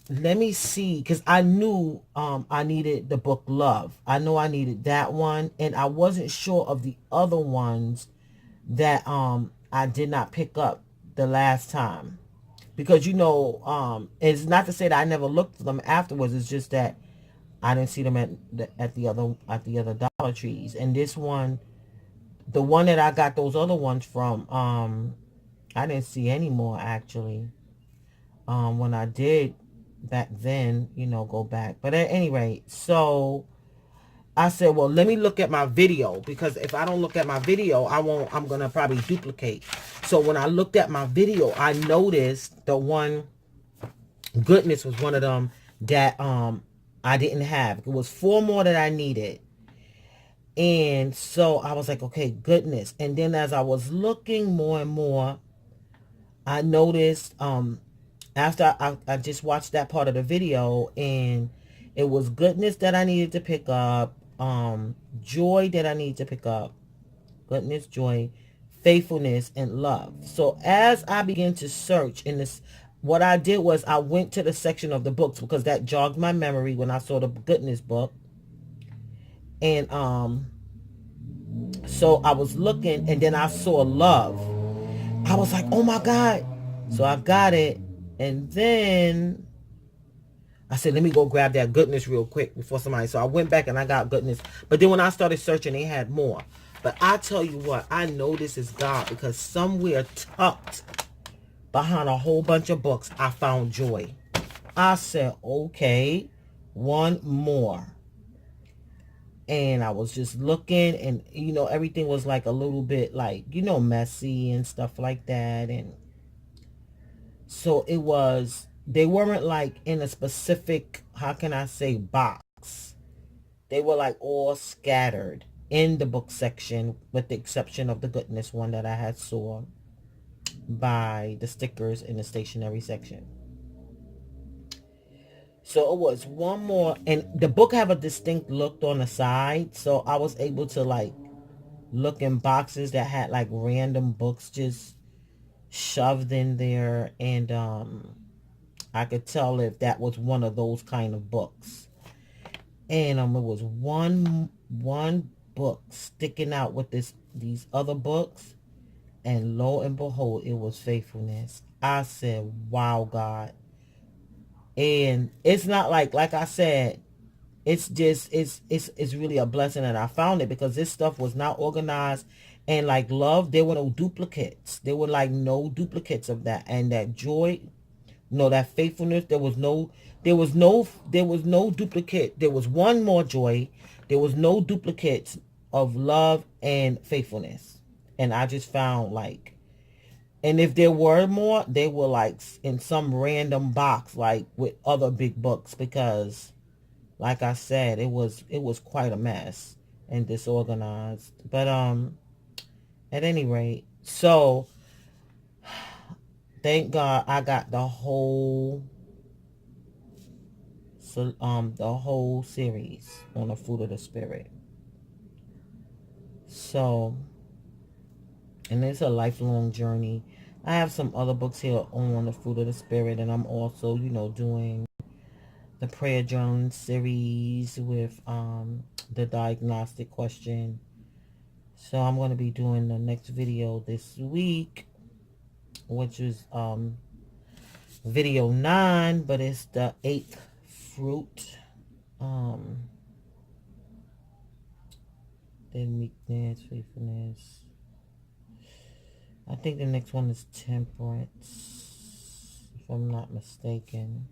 Let me see, because I knew I needed the book Love. I know I needed that one, and I wasn't sure of the other ones that I did not pick up the last time. Because it's not to say that I never looked for them afterwards. It's just that I didn't see them at the other Dollar Trees. And this one, the one that I got those other ones from, I didn't see any more actually. When I did back then, go back. But at any rate, so I said, well, let me look at my video, because if I don't look at my video, I'm going to probably duplicate. So when I looked at my video, I noticed the one Goodness was one of them that I didn't have. It was 4 more that I needed. And so I was like, okay, Goodness. And then as I was looking more and more, I noticed after I just watched that part of the video, and it was Goodness that I needed to pick up, Joy that I needed to pick up, Goodness, Joy, Faithfulness, and Love. So as I began to search in this, what I did was I went to the section of the books, because that jogged my memory when I saw the Goodness book. And so I was looking, and then I saw Love. I was like, oh my God. So I got it. And then I said, let me go grab that Goodness real quick before somebody. So I went back and I got Goodness. But then when I started searching, they had more. But I tell you what, I know this is God, because somewhere tucked behind a whole bunch of books, I found Joy. I said, okay, one more. And I was just looking, and everything was like a little bit like, messy and stuff like that. And so they weren't like in a specific, how can I say, box. They were like all scattered in the book section, with the exception of the Goodness one that I had saw by the stickers in the stationery section. So it was one more, and the book have a distinct look on the side, so I was able to like look in boxes that had like random books just shoved in there, and I could tell if that was one of those kind of books. And it was one book sticking out with these other books, and lo and behold, it was Faithfulness. I said, wow, God. And it's not like I said, it's just it's really a blessing that I found it, because this stuff was not organized. And like Love, there were no duplicates. There were like no duplicates of that. And that Joy, that Faithfulness, there was no duplicate. There was one more Joy. There was no duplicates of Love and Faithfulness. And I just found like, and if there were more, they were like in some random box, like with other big books, because like I said, it was quite a mess and disorganized. But at any rate, so thank God I got the whole series on the Fruit of the Spirit. So, and it's a lifelong journey. I have some other books here on the Fruit of the Spirit, and I'm also, doing the prayer journaling series with the diagnostic question. So I'm going to be doing the next video this week, which is video 9, but it's the 8th fruit. Then meekness, faithfulness. I think the next one is temperance, if I'm not mistaken.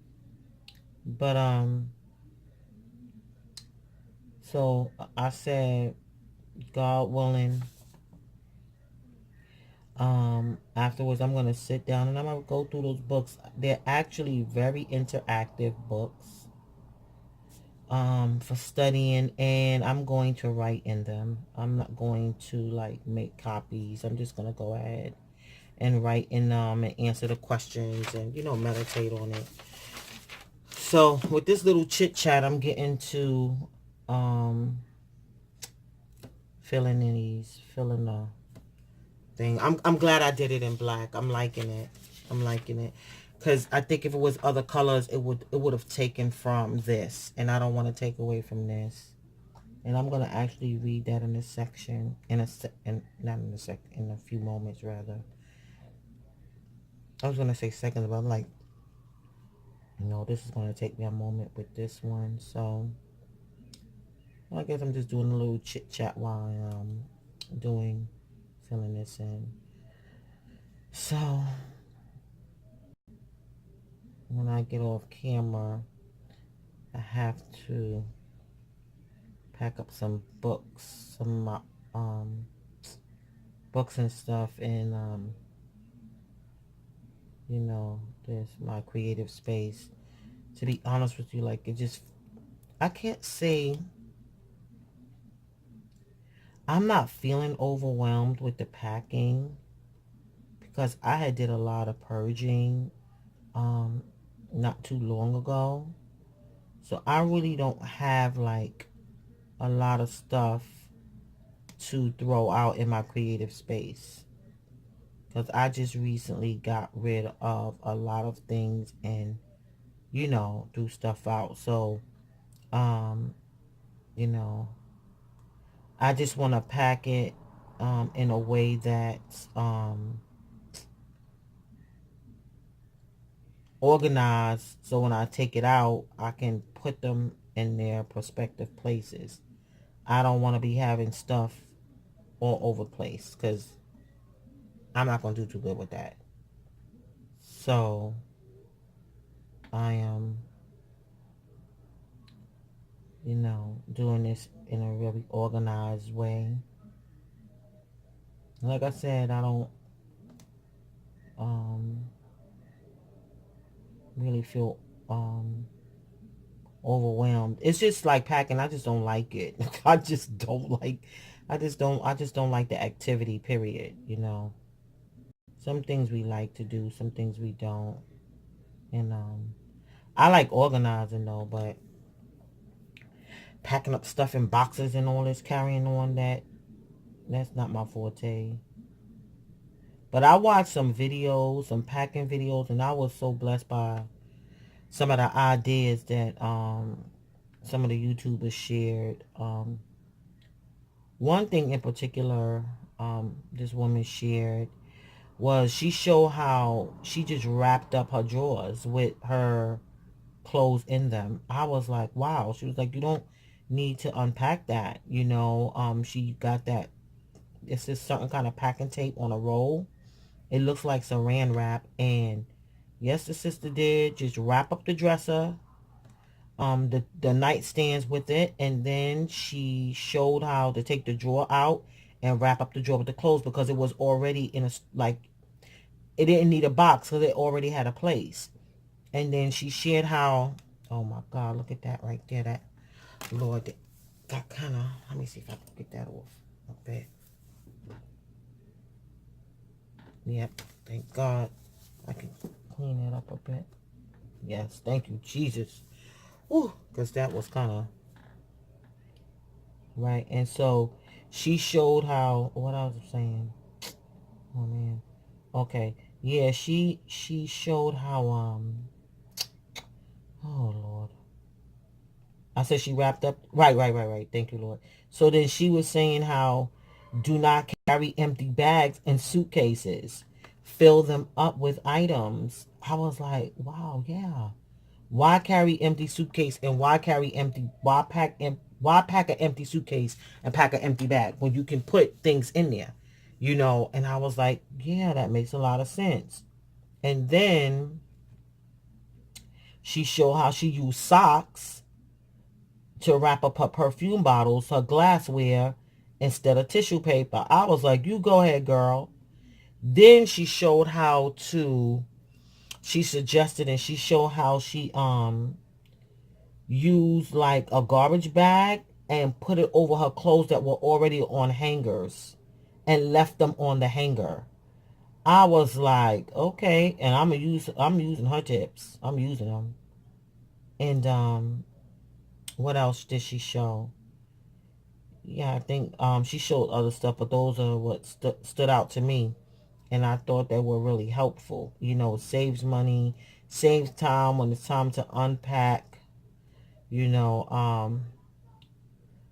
But so I said, God willing, afterwards I'm going to sit down and I'm going to go through those books. They're actually very interactive books. for studying, and I'm going to write in them. I'm not going to like make copies. I'm just going to go ahead and write in them and answer the questions and, you know, meditate on it. So with this little chit chat, I'm getting to filling the thing. I'm glad I did it in black. I'm liking it. I'm liking it. Because I think if it was other colors, it would have taken from this. And I don't want to take away from this. And I'm going to actually read that in this section. Not in a sec. In a few moments, rather. I was going to say seconds, but I'm like, no, this is going to take me a moment with this one. So, I guess I'm just doing a little chit chat while I'm filling this in. So, when I get off camera, I have to pack up some books, books and stuff, and you know, there's my creative space. To be honest with you, like, I can't say I'm not feeling overwhelmed with the packing, because I had did a lot of purging not too long ago. So I really don't have like a lot of stuff to throw out in my creative space, because I just recently got rid of a lot of things and, you know, threw stuff out. So you know, I just want to pack it in a way that's organized, so when I take it out, I can put them in their prospective places. I don't want to be having stuff all over the place, because I'm not going to do too good with that. So I am, you know, doing this in a really organized way. Like I said, I don't really feel overwhelmed. It's just like packing. I just don't like it. I just don't like the activity, period, you know. Some things we like to do, some things we don't. And I like organizing though, but packing up stuff in boxes and all this, carrying on, that's not my forte. But I watched some videos, some packing videos, and I was so blessed by some of the ideas that some of the YouTubers shared. One thing in particular this woman shared was she showed how she just wrapped up her drawers with her clothes in them. I was like, wow. She was like, you don't need to unpack that, you know. She got that, it's this certain kind of packing tape on a roll. It looks like saran wrap, and yes, the sister did just wrap up the dresser, the nightstands with it, and then she showed how to take the drawer out and wrap up the drawer with the clothes, because it was already in a, like, it didn't need a box because it already had a place. And then she shared how, oh my God, look at that right there, that, Lord, that kind of, let me see if I can get that off a bit. Yep, thank God I can clean it up a bit. Yes, thank you, Jesus. Ooh, because that was kind of, right. And so she showed how, what I was saying, oh man, okay, yeah, she showed how, oh Lord, I said she wrapped up, right, thank you, Lord. So then she was saying how, do not carry empty bags and suitcases, fill them up with items. I was like, wow, yeah. Why carry empty suitcase, and why pack an empty suitcase and pack an empty bag when you can put things in there, you know? And I was like, yeah, that makes a lot of sense. And then she showed how she used socks to wrap up her perfume bottles, her glassware, instead of tissue paper. I was like, you go ahead, girl. Then she showed how to, she suggested, and she showed how she use like a garbage bag and put it over her clothes that were already on hangers and left them on the hanger. I was like, okay, and I'm using her tips. I'm using them. And what else did she show? Yeah, I think she showed other stuff, but those are what stood out to me. And I thought they were really helpful. You know, it saves money, saves time when it's time to unpack, you know.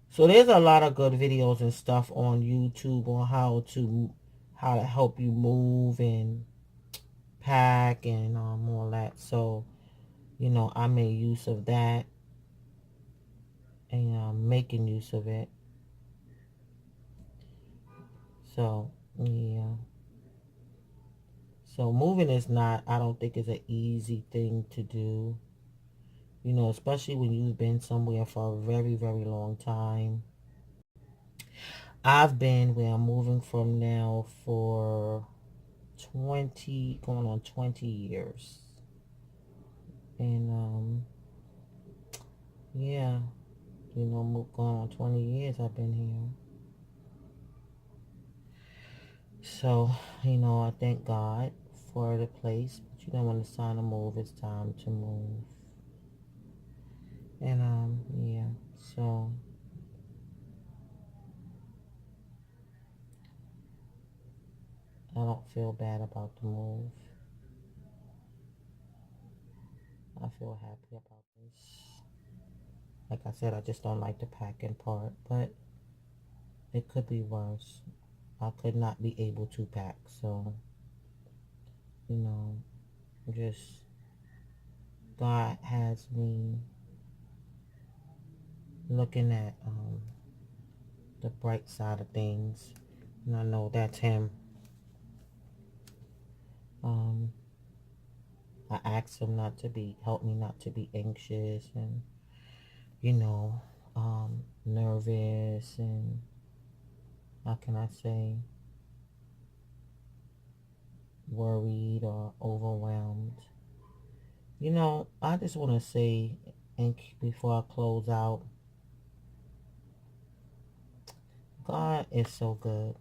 So there's a lot of good videos and stuff on YouTube on how to help you move and pack and all that. So, you know, I made use of that and making use of it. So, yeah. So moving is not, I don't think, is an easy thing to do. You know, especially when you've been somewhere for a very, very long time. I've been where I'm moving from now for 20, going on 20 years. And, yeah, you know, going on 20 years I've been here. So, you know, I thank God for the place. But you know, when it's time to move, it's time to move. And, yeah, so I don't feel bad about the move. I feel happy about this. Like I said, I just don't like the packing part, but it could be worse. I could not be able to pack, so, you know, just God has me looking at the bright side of things, and I know that's Him. I asked Him help me not to be anxious and, you know, nervous and, how can I say, worried or overwhelmed. You know, I just want to say, and before I close out, God is so good.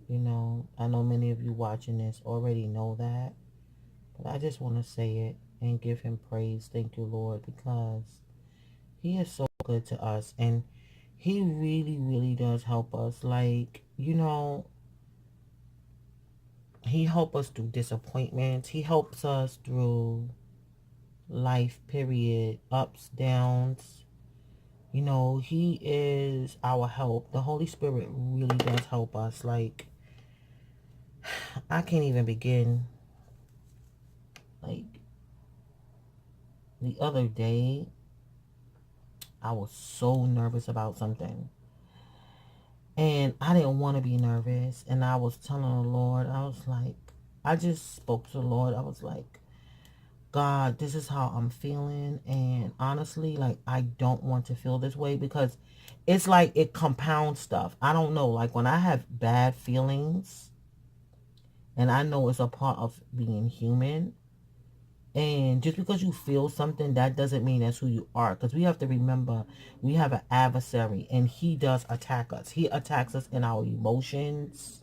You know, I know many of you watching this already know that, but I just want to say it and give Him praise. Thank you, Lord, because He is so good to us, and He really, really does help us. Like, you know, He helps us through disappointments. He helps us through life, period, ups, downs. You know, He is our help. The Holy Spirit really does help us. Like, I can't even begin. Like, the other day, I was so nervous about something. And I didn't want to be nervous. And I was telling the Lord, I was like, I just spoke to the Lord. I was like, God, this is how I'm feeling. And honestly, like, I don't want to feel this way because it's like it compounds stuff. I don't know. Like, when I have bad feelings, and I know it's a part of being human, and just because you feel something, that doesn't mean that's who you are. Because we have to remember, we have an adversary, and he does attack us. He attacks us in our emotions.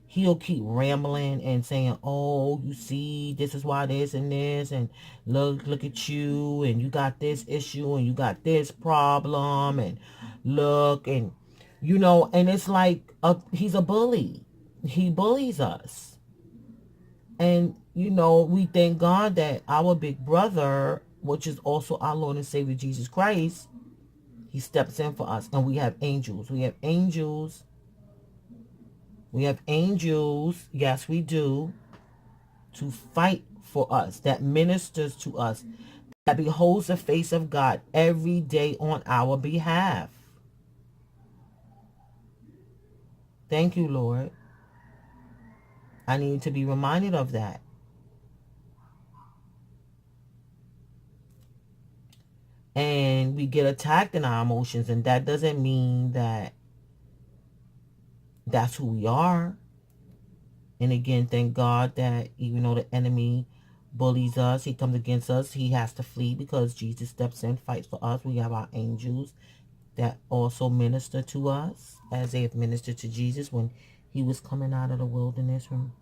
He'll keep rambling and saying, oh, you see, this is why this and this, and look at you, and you got this issue, and you got this problem, and look, and, you know, and it's like, he's a bully. He bullies us. And, you know, we thank God that our big brother, which is also our Lord and Savior Jesus Christ, He steps in for us. And we have angels. We have angels. We have angels. Yes, we do. To fight for us. That ministers to us. That beholds the face of God every day on our behalf. Thank you, Lord. I need to be reminded of that. And we get attacked in our emotions, and that doesn't mean that that's who we are. And again, thank God that even though the enemy bullies us, he comes against us, he has to flee because Jesus steps in, fights for us. We have our angels that also minister to us as they have ministered to Jesus when he was coming out of the wilderness. From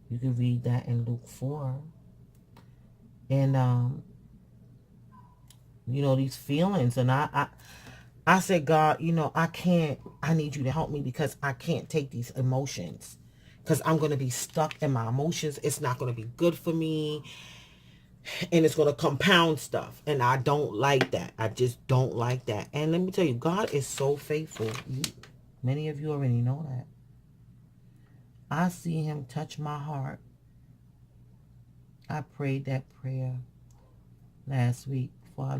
you can read that in Luke 4. And these feelings, and I said, God, I need you to help me because I can't take these emotions because I'm going to be stuck in my emotions. It's not going to be good for me, and it's going to compound stuff, and I don't like that. I just don't like that. And let me tell you, God is so faithful. Many of you already know that. I see him touch my heart. I prayed that prayer last week before I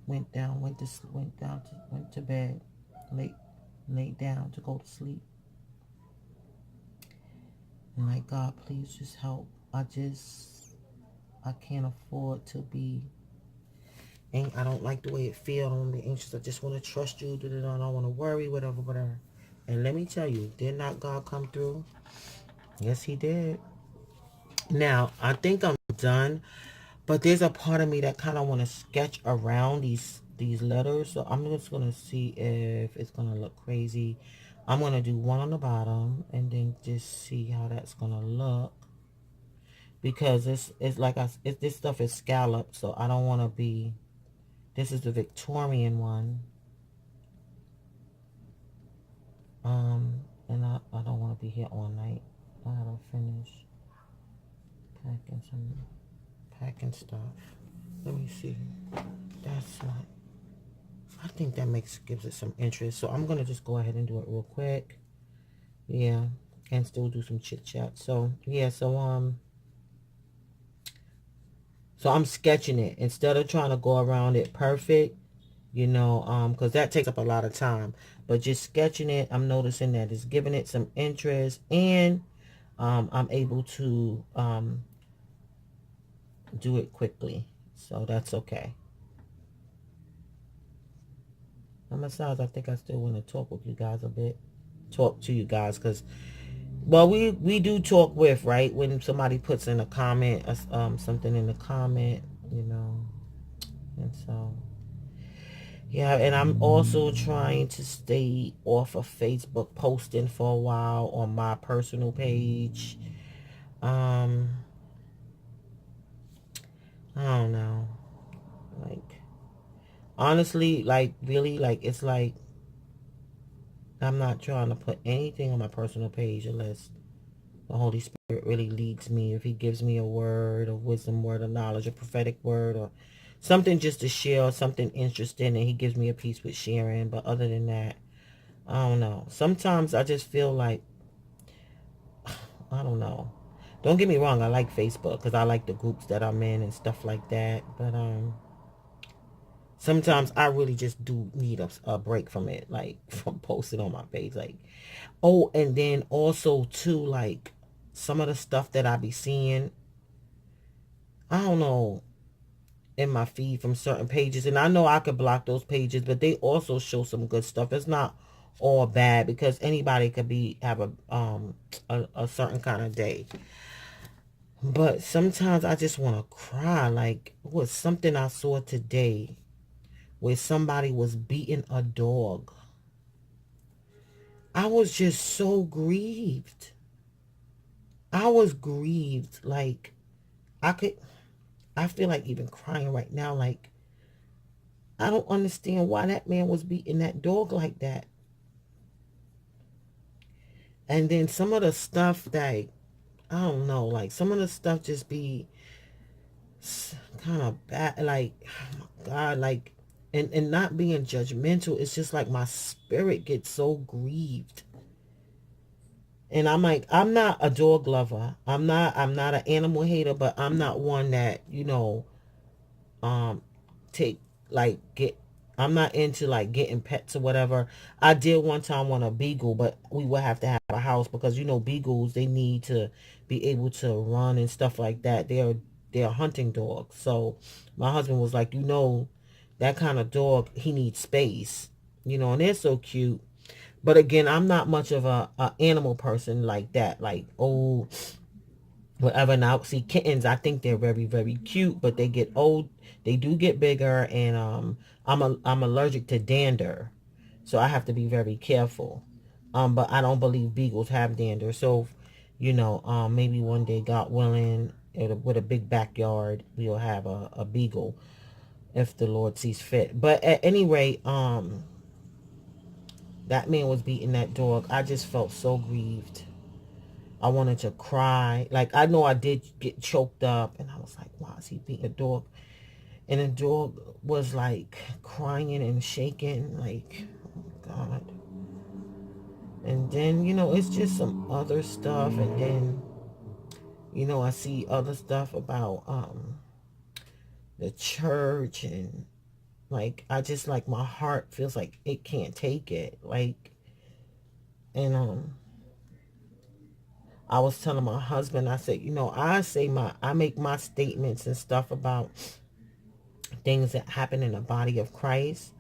went to bed, laid down to go to sleep. And like, God, please just help. I can't afford to be, I don't like the way it feels. I don't want to be anxious. I just want to trust you. I don't want to worry, whatever. And let me tell you, did not God come through? Yes, he did. Now, I think I'm done, but there's a part of me that kind of want to sketch around these letters. So I'm just going to see if it's going to look crazy. I'm going to do one on the bottom and then just see how that's going to look. Because it's like this stuff is scalloped, so I don't want to be. This is the Victorian one. And I don't want to be here all night. I gotta finish packing stuff. Let me see. That's not. I think that gives it some interest. So I'm gonna just go ahead and do it real quick. Yeah, and still do some chit chat. So yeah, so I'm sketching it instead of trying to go around it perfect. Because that takes up a lot of time. But just sketching it, I'm noticing that it's giving it some interest, and I'm able to do it quickly. So that's okay. And besides, I think I still want to talk with you guys a bit. Talk to you guys, because, well, we do talk with, right? When somebody puts in a comment, something in the comment, and so... Yeah, and I'm also trying to stay off of Facebook posting for a while on my personal page. I don't know. Like, honestly, like, really, like, it's like I'm not trying to put anything on my personal page unless the Holy Spirit really leads me. If he gives me a word, a wisdom word, a knowledge, a prophetic word, or something just to share, something interesting, and he gives me a piece with sharing. But other than that, I don't know. Sometimes I just feel like, I don't know. Don't get me wrong, I like Facebook because I like the groups that I'm in and stuff like that. But sometimes I really just do need a break from it, like from posting on my page. Like, oh, and then also too, like some of the stuff that I be seeing, I don't know, in my feed from certain pages, and I know I could block those pages, but they also show some good stuff. It's not all bad because anybody could have a certain kind of day. But sometimes I just want to cry. Like, it was something I saw today where somebody was beating a dog. I was just so grieved. I was grieved. Like, I feel like even crying right now. Like, I don't understand why that man was beating that dog like that. And then some of the stuff that, I don't know, like some of the stuff just be kind of bad. Like, oh my God, like, and not being judgmental, it's just like my spirit gets so grieved. And I'm like, I'm not a dog lover. I'm not an animal hater, but I'm not one that, take, like, I'm not into like getting pets or whatever. I did one time want a beagle, but we would have to have a house because, beagles, they need to be able to run and stuff like that. They're hunting dogs. So my husband was like, that kind of dog, he needs space, and they're so cute. But again, I'm not much of a animal person like that. Like, oh, whatever. Now, see, kittens, I think they're very, very cute, but they get old. They do get bigger, and I'm allergic to dander, so I have to be very careful. But I don't believe beagles have dander. So, maybe one day, God willing, with a big backyard, we'll have a beagle if the Lord sees fit. But at any rate, that man was beating that dog. I just felt so grieved. I wanted to cry. Like, I know I did get choked up, and I was like, why is he beating the dog? And the dog was like crying and shaking, like, oh God. And then, it's just some other stuff. And then, I see other stuff about the church, and like, I just, like, my heart feels like it can't take it. Like, and I was telling my husband, I said, I make my statements and stuff about things that happen in the body of Christ.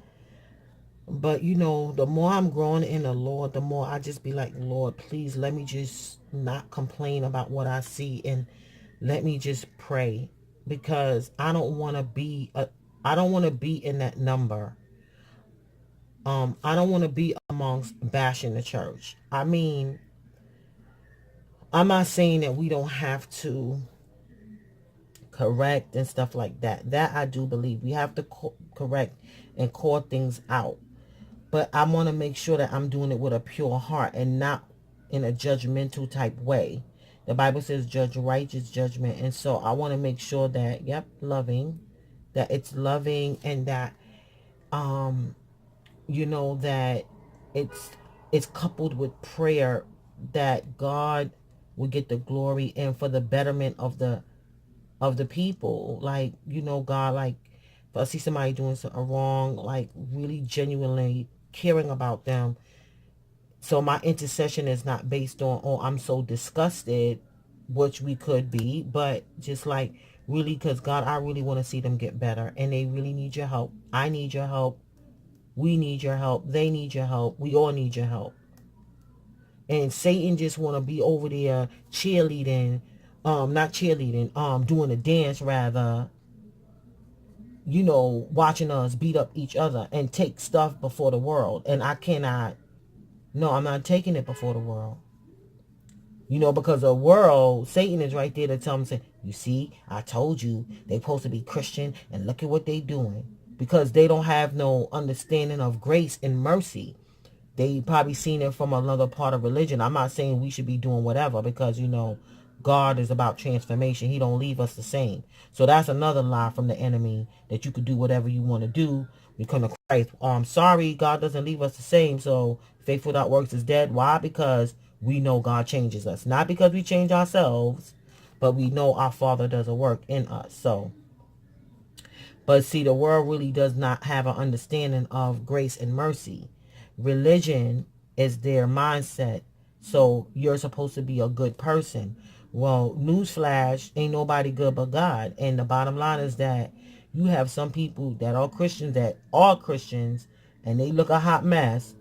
But, the more I'm growing in the Lord, the more I just be like, Lord, please let me just not complain about what I see, and let me just pray, because I don't want to be in that number. I don't want to be amongst bashing the church. I mean, I'm not saying that we don't have to correct and stuff like that. That I do believe we have to correct and call things out. But I want to make sure that I'm doing it with a pure heart and not in a judgmental type way. The Bible says judge righteous judgment. And so I want to make sure that, that it's loving, and that, that it's coupled with prayer, that God will get the glory, and for the betterment of the people. Like, God, like, if I see somebody doing something wrong, like, really genuinely caring about them. So my intercession is not based on, oh, I'm so disgusted, which we could be, but just like, really, because God, I really want to see them get better, and they really need your help. I need your help. We need your help. They need your help. We all need your help. And Satan just want to be over there cheerleading, not cheerleading, doing a dance rather, watching us beat up each other and take stuff before the world. And I cannot, no, I'm not taking it before the world. Because the world, Satan is right there to tell them, say, you see, I told you, they supposed to be Christian, and look at what they doing. Because they don't have no understanding of grace and mercy. They probably seen it from another part of religion. I'm not saying we should be doing whatever, because, God is about transformation. He don't leave us the same. So that's another lie from the enemy, that you could do whatever you want to do. We come to Christ. I'm sorry, God doesn't leave us the same. So faith without works is dead. Why? Because we know God changes us. Not because we change ourselves, but we know our Father does a work in us. So, but see, the world really does not have an understanding of grace and mercy. Religion is their mindset. So you're supposed to be a good person. Well, newsflash, ain't nobody good but God. And the bottom line is that you have some people that are Christians, and they look a hot mess,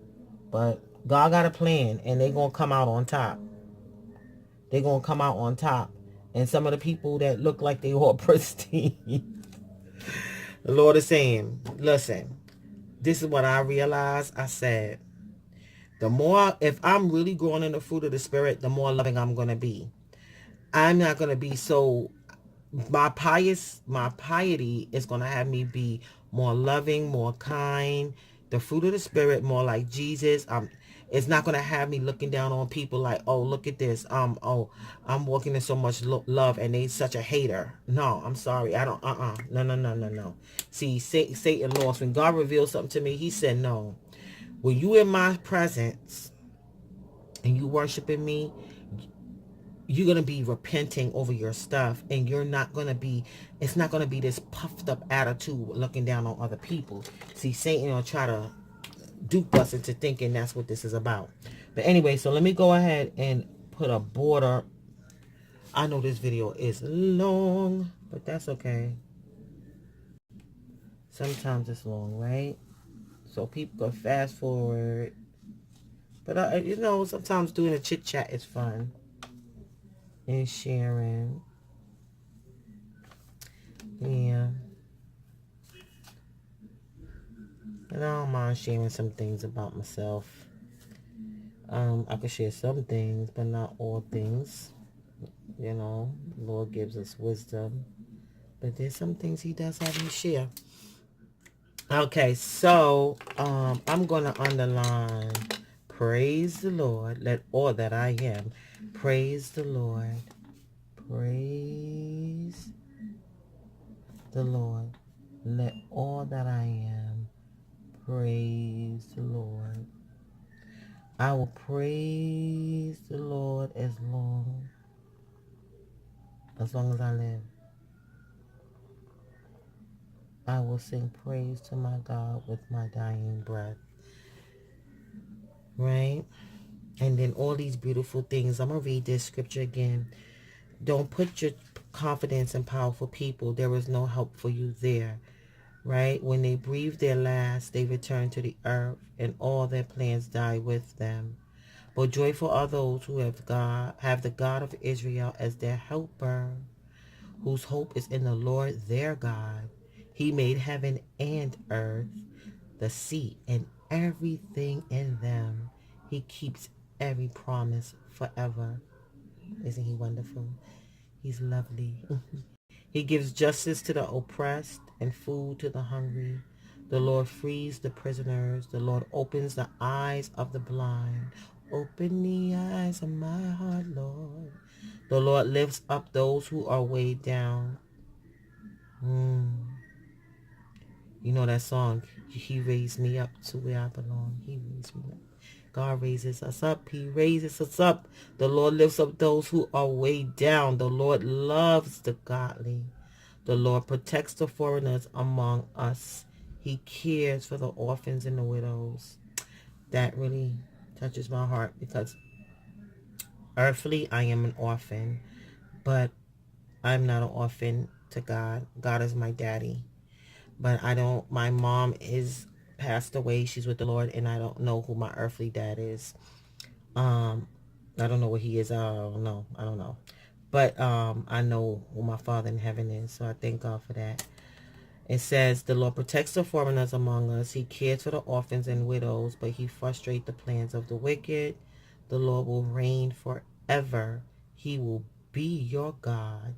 but God got a plan, and they going to come out on top. They're going to come out on top. And some of the people that look like they all pristine, the Lord is saying, listen, this is what I realized. I said, if I'm really growing in the fruit of the Spirit, the more loving I'm going to be. I'm not going to be so, my piety is going to have me be more loving, more kind, the fruit of the Spirit, more like Jesus. It's not going to have me looking down on people like, oh, look at this. I'm walking in so much love, and they such a hater. No, I'm sorry. I don't, no. See, Satan lost. When God revealed something to me, he said, no. When you in my presence and you worshiping me, you're going to be repenting over your stuff, and you're not going to be, it's not going to be this puffed up attitude looking down on other people. See, Satan will try to dupe us into thinking that's what this is about. But anyway, so let me go ahead and put a border. I know this video is long, but that's okay. Sometimes it's long, right? So people can fast forward. But, sometimes doing a chit chat is fun. is sharing. Yeah. And I don't mind sharing some things about myself. I could share some things, but not all things. You know, the Lord gives us wisdom. But there's some things he does have me share. Okay, so I'm going to underline, praise the Lord. Let all that I am praise the Lord. Praise the Lord. Let all that I am praise the Lord. I will praise the Lord as long as I live. I will sing praise to my God with my dying breath. Right? And then all these beautiful things. I'm going to read this scripture again. Don't put your confidence in powerful people. There is no help for you there. Right? When they breathe their last, they return to the earth, and all their plans die with them. But joyful are those who have the God of Israel as their helper, whose hope is in the Lord their God. He made heaven and earth, the sea, and everything in them. He keeps every promise forever. Isn't he wonderful? He's lovely. He gives justice to the oppressed and food to the hungry. The Lord frees the prisoners. The Lord opens the eyes of the blind. Open the eyes of my heart, Lord. The Lord lifts up those who are weighed down. You know that song, He raised me up to where I belong. He raised me up. God raises us up. He raises us up. The Lord lifts up those who are weighed down. The Lord loves the godly. The Lord protects the foreigners among us. He cares for the orphans and the widows. That really touches my heart because earthly, I am an orphan, but I'm not an orphan to God. God is my daddy. But my mom is passed away. She's with the Lord, and I don't know who my earthly dad is. I don't know what he is. I don't know. But I know who my Father in heaven is, so I thank God for that. It says, the Lord protects the foreigners among us. He cares for the orphans and widows, but he frustrates the plans of the wicked. The Lord will reign forever. He will be your God.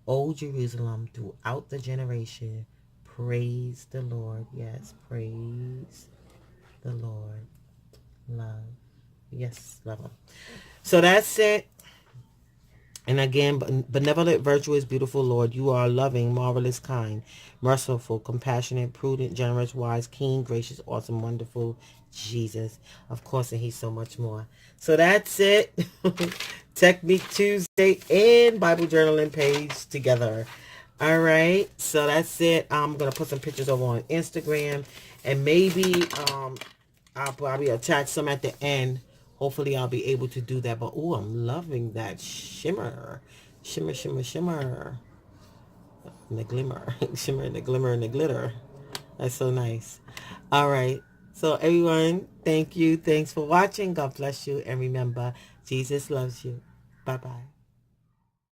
O Jerusalem, throughout the generation, praise the Lord. Yes, praise the Lord. Love. Yes, love him. So that's it. And again, benevolent, virtuous, beautiful Lord, you are loving, marvelous, kind, merciful, compassionate, prudent, generous, wise, keen, gracious, awesome, wonderful, Jesus. Of course, and he's so much more. So that's it. Technique Tuesday and Bible journaling page together. All right. So that's it. I'm going to put some pictures over on Instagram. And maybe I'll probably attach some at the end. Hopefully I'll be able to do that. But, oh, I'm loving that shimmer. Shimmer, shimmer, shimmer. And the glimmer. Shimmer and the glimmer and the glitter. That's so nice. All right. So, everyone, thank you. Thanks for watching. God bless you. And remember, Jesus loves you. Bye-bye.